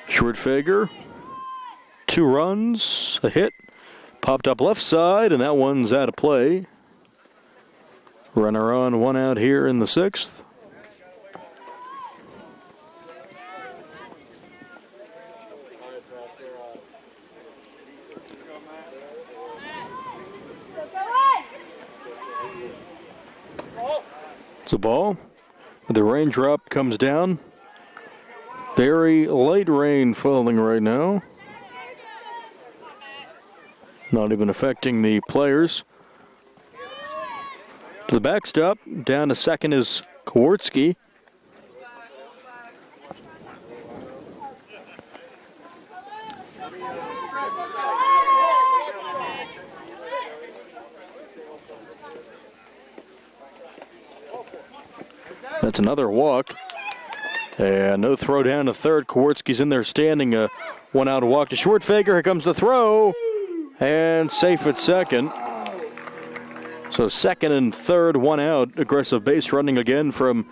Schwartfeger, 2 runs, a hit, popped up left side, and that one's out of play. Runner on, 1 out here in the 6th. It's a ball. The raindrop comes down. Very light rain falling right now. Not even affecting the players. To the backstop, down to second is Karwartsky. That's another walk. And no throw down to third. Karwartsky's in there standing. A 1 out walk to Schwartfeger. Here comes the throw. And safe at second. So second and third, 1 out. Aggressive base running again from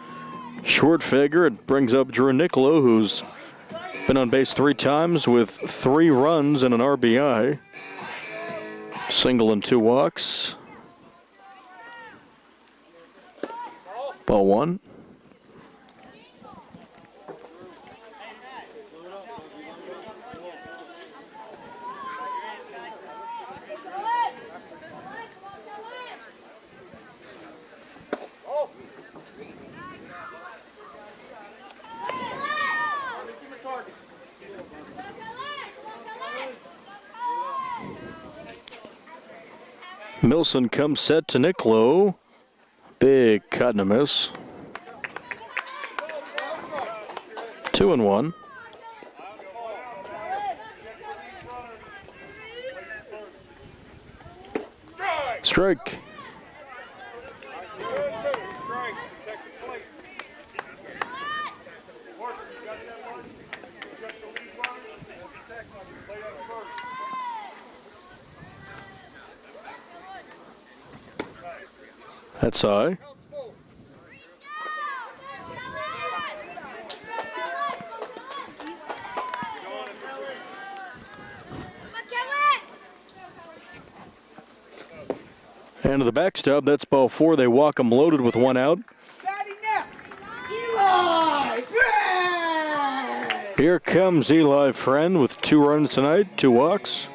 Schwartfeger. It brings up Drew Nicolo, who's been on base 3 times with 3 runs and an RBI. Single and 2 walks. Ball 1. Milson comes set to Nicolo. Big cut and a miss. 2-1. Strike. That's high. And to the backstop, that's ball 4. They walk him loaded with 1 out. Here comes Eli Friend with 2 runs tonight, 2 walks.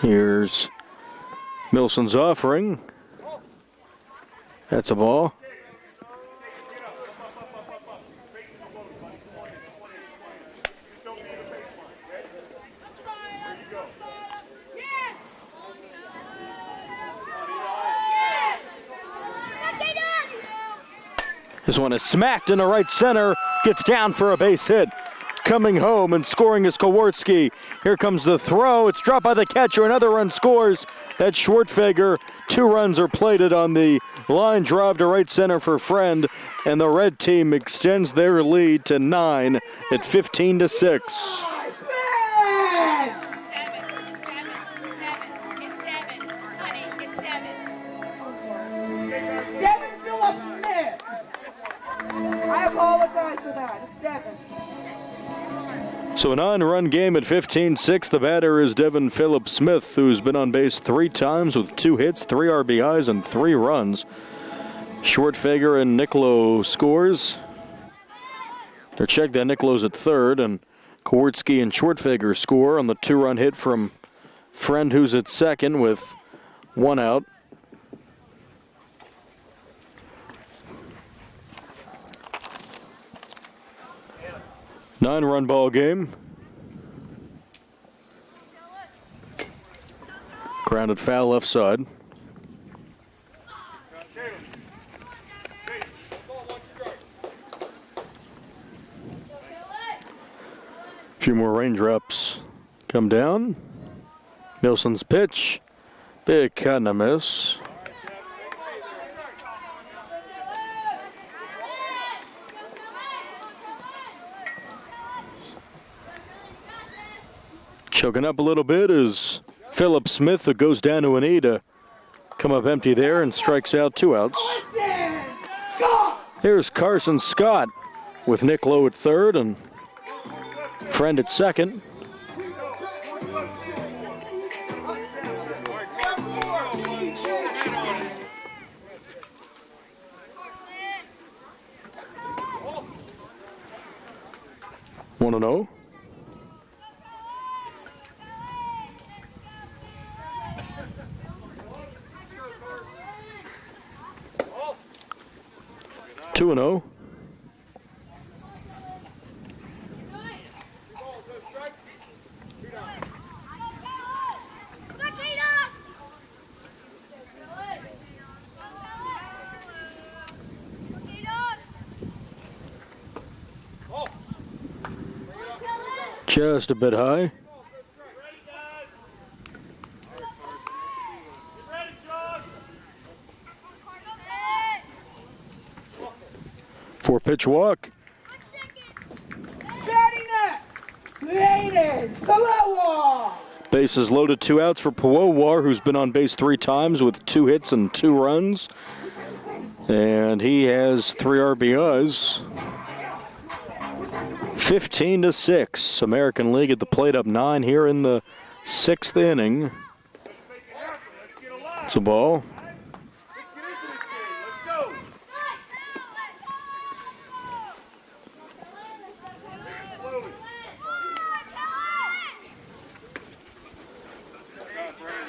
Here's Milson's offering. That's a ball. This one is smacked into right center, gets down for a base hit. Coming home and scoring is Kowarski. Here comes the throw. It's dropped by the catcher. Another run scores. That's Schwartfeger. 2 runs are plated on the line drive to right center for Friend. And the red team extends their lead to 9 at 15-6. I apologize for that. It's Devin. So a 9-run game at 15-6. The batter is Devin Phillips Smith, who's been on base 3 times with 2 hits, 3 RBIs, and 3 runs. Schwartfeger and Nicolo scores. Or check that, Nicolo's at third, and Kowarski and Schwartfeger score on the 2-run hit from Friend, who's at second with 1 out. Nine-run ball game. Grounded foul left side. A few more raindrops come down. Nilsson's pitch. Big cut and a miss. Choking up a little bit is Philip Smith, who goes down to a knee to come up empty there and strikes out 2 outs. Here's Carson Scott with Nick Lowe at third and Friend at second. One and 0. Two and 0. Just a bit high. Four-pitch walk. Bases loaded, 2 outs for Pawowar, who's been on base 3 times with 2 hits and 2 runs. And he has 3 RBIs. 15-6. American League at the plate up 9 here in the 6th inning. It's a ball.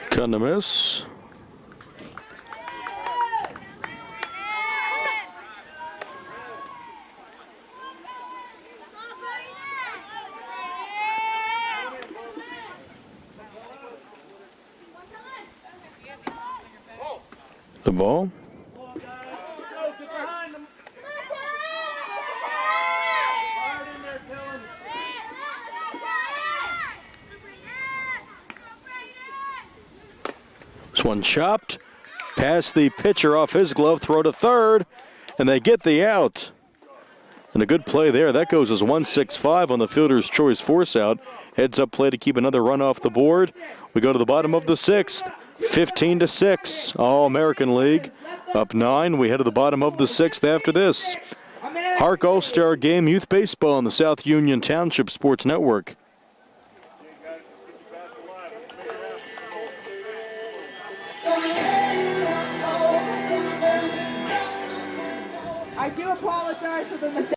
Cut and a miss. The ball. This one chopped, past the pitcher off his glove, throw to third, and they get the out. And a good play there. That goes as 1-6-5 on the fielder's choice force out. Heads up play to keep another run off the board. We go to the bottom of the 6th. 15-6. All-American League. Up 9. We head to the bottom of the 6th after this. HARC All-Star Game Youth Baseball on the South Union Township Sports Network. I do apologize for the mistake.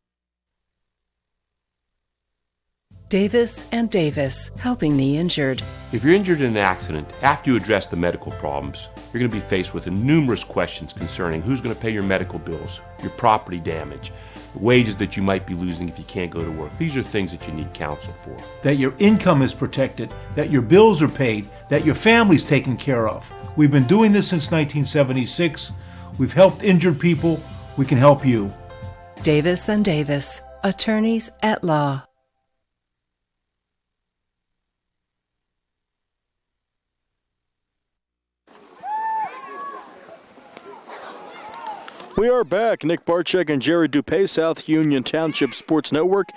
Davis and Davis, helping the injured. If you're injured in an accident, after you address the medical problems, you're going to be faced with numerous questions concerning who's going to pay your medical bills, your property damage, the wages that you might be losing if you can't go to work. These are things that you need counsel for. That your income is protected, that your bills are paid, that your family's taken care of. We've been doing this since 1976. We've helped injured people. We can help you. Davis and Davis, attorneys at law. We are back. Nick Barczyk and Jerry Dupay, South Union Township Sports Network.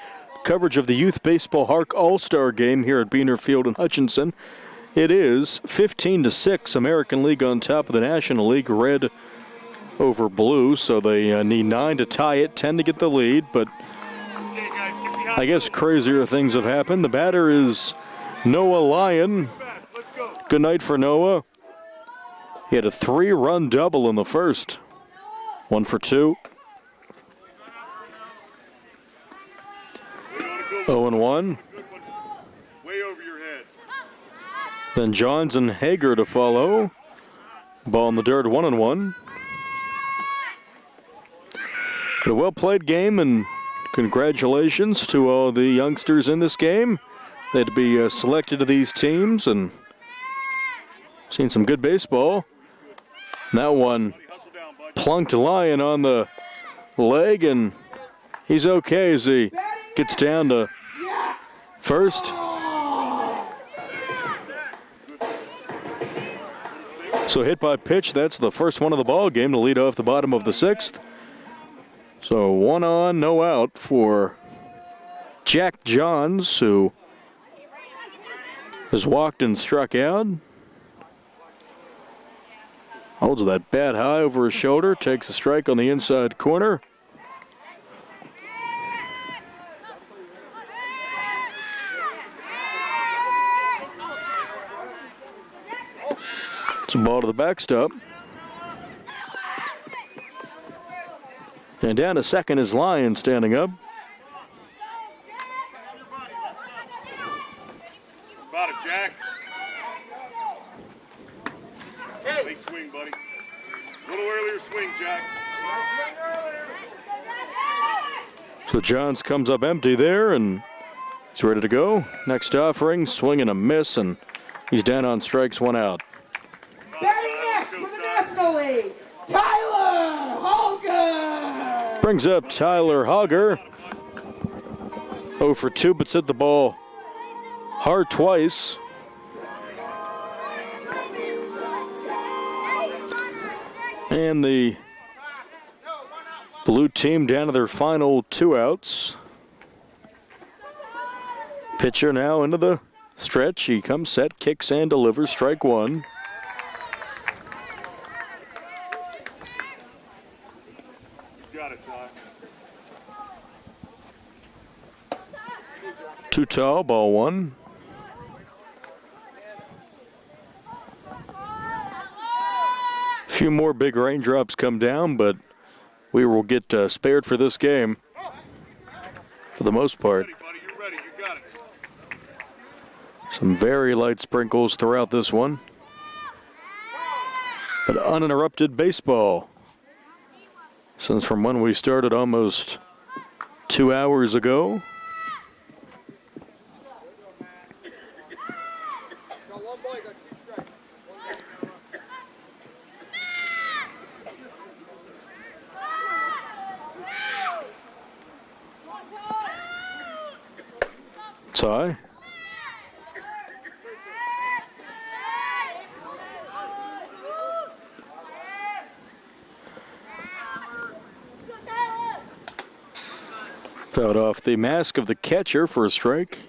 Coverage of the Youth Baseball HARC All-Star Game here at Beaner Field in Hutchinson. It is 15-6, American League on top of the National League, red over blue, so they need 9 to tie it, 10 to get the lead, but I guess crazier things have happened. The batter is Noah Lyon. Good night for Noah. He had a 3-run double in the first. 1 for 2. 0-1. Way over your head. Then Johns and Hager to follow. Ball in the dirt, 1-1. A well-played game, and congratulations to all the youngsters in this game. They had to be selected to these teams, and seen some good baseball. And that one plunked Lyon on the leg, and he's okay as he gets down to first. So hit by pitch, that's the first one of the ball game to lead off the bottom of the 6th. So 1 on, no out for Jack Johns, who has walked and struck out. Holds that bat high over his shoulder, takes a strike on the inside corner. It's a ball to the backstop. And down to second is Lyon standing up. About it, Jack. Late swing, buddy. A little earlier swing, Jack. So Johns comes up empty there, and he's ready to go. Next offering, swing and a miss, and he's down on strikes, 1 out. Batting next for the National League, Tyler Holger. Brings up Tyler Hogger. 0 for 2, but hit the ball hard twice. And the blue team down to their final 2 outs. Pitcher now into the stretch. He comes set, kicks and delivers. Strike 1. Got it, Ty. 2 tall, ball 1. Few more big raindrops come down, but we will get spared for this game for the most part. Some very light sprinkles throughout this one, but uninterrupted baseball since from when we started almost 2 hours ago. Ty. Fouled off the mask of the catcher for a strike.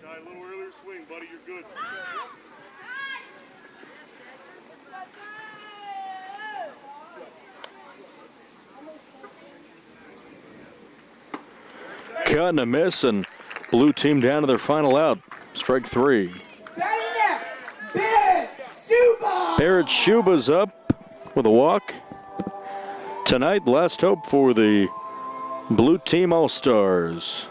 Cut and a miss, and blue team down to their final out. Strike 3. Batting next, Barrett Schuba. Barrett Schuba's up with a walk. Tonight, last hope for the blue team All-Stars.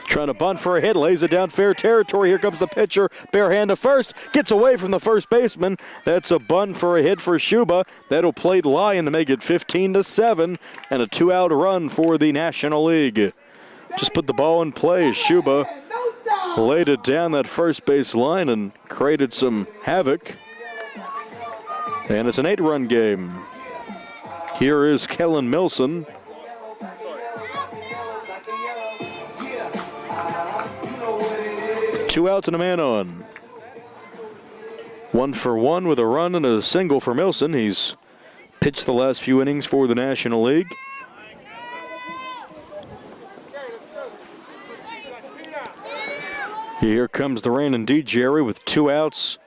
Trying to bunt for a hit, lays it down fair territory. Here comes the pitcher, bare hand to first, gets away from the first baseman. That's a bunt for a hit for Schuba. That'll play Lyon to make it 15-7, and a 2-out run for the National League. Just put the ball in play. Schuba laid it down that first base line and created some havoc. And it's an 8-run game. Here is Kellen Milson. Two outs and a man on. 1 for 1 with a run and a single for Milson. He's pitched the last few innings for the National League. Here comes the rain indeed, Jerry, with 2 outs.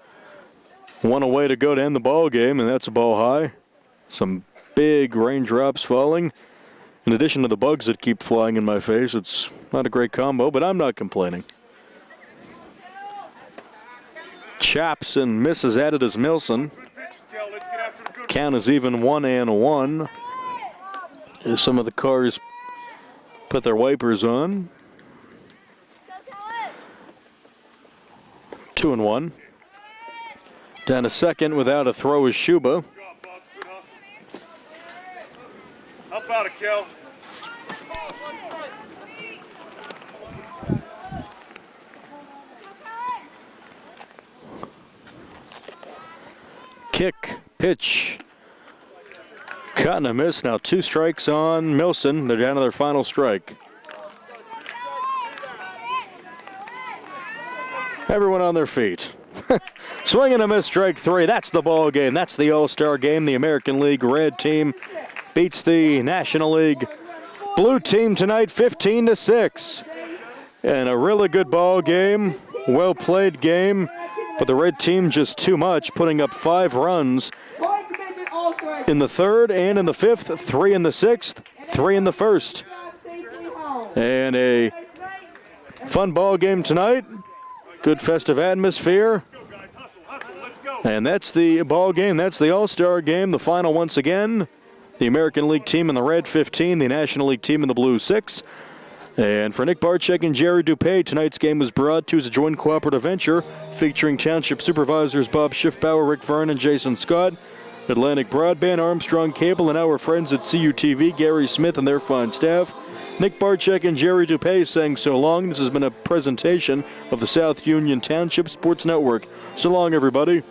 1 away to go to end the ball game, and that's a ball high. Some big raindrops falling. In addition to the bugs that keep flying in my face, it's not a great combo, but I'm not complaining. Chops and misses at it as Milson. Count is even 1-1. As some of the cars put their wipers on. 2-1. Down to second without a throw is Schuba. How about it, Kel? Kick, pitch. Cut and a miss. Now 2 strikes on Milson. They're down to their final strike. Everyone on their feet. Swing and a miss, strike 3. That's the ball game. That's the All-Star game. The American League red team beats the National League blue team tonight 15-6. And a really good ball game. Well-played game. But the red team just too much, putting up 5 runs in the 3rd and in the 5th, 3 in the 6th, 3 in the 1st. And a fun ball game tonight. Good festive atmosphere. And that's the ball game. That's the All-Star game. The final once again. The American League team in the red 15, the National League team in the blue 6. And for Nick Barczyk and Jerry Dupay, tonight's game was brought to you as a joint cooperative venture featuring Township Supervisors Bob Schiffbauer, Rick Verne, and Jason Scott, Atlantic Broadband, Armstrong Cable, and our friends at CUTV, Gary Smith and their fine staff. Nick Barczyk and Jerry Dupay saying so long. This has been a presentation of the South Union Township Sports Network. So long, everybody.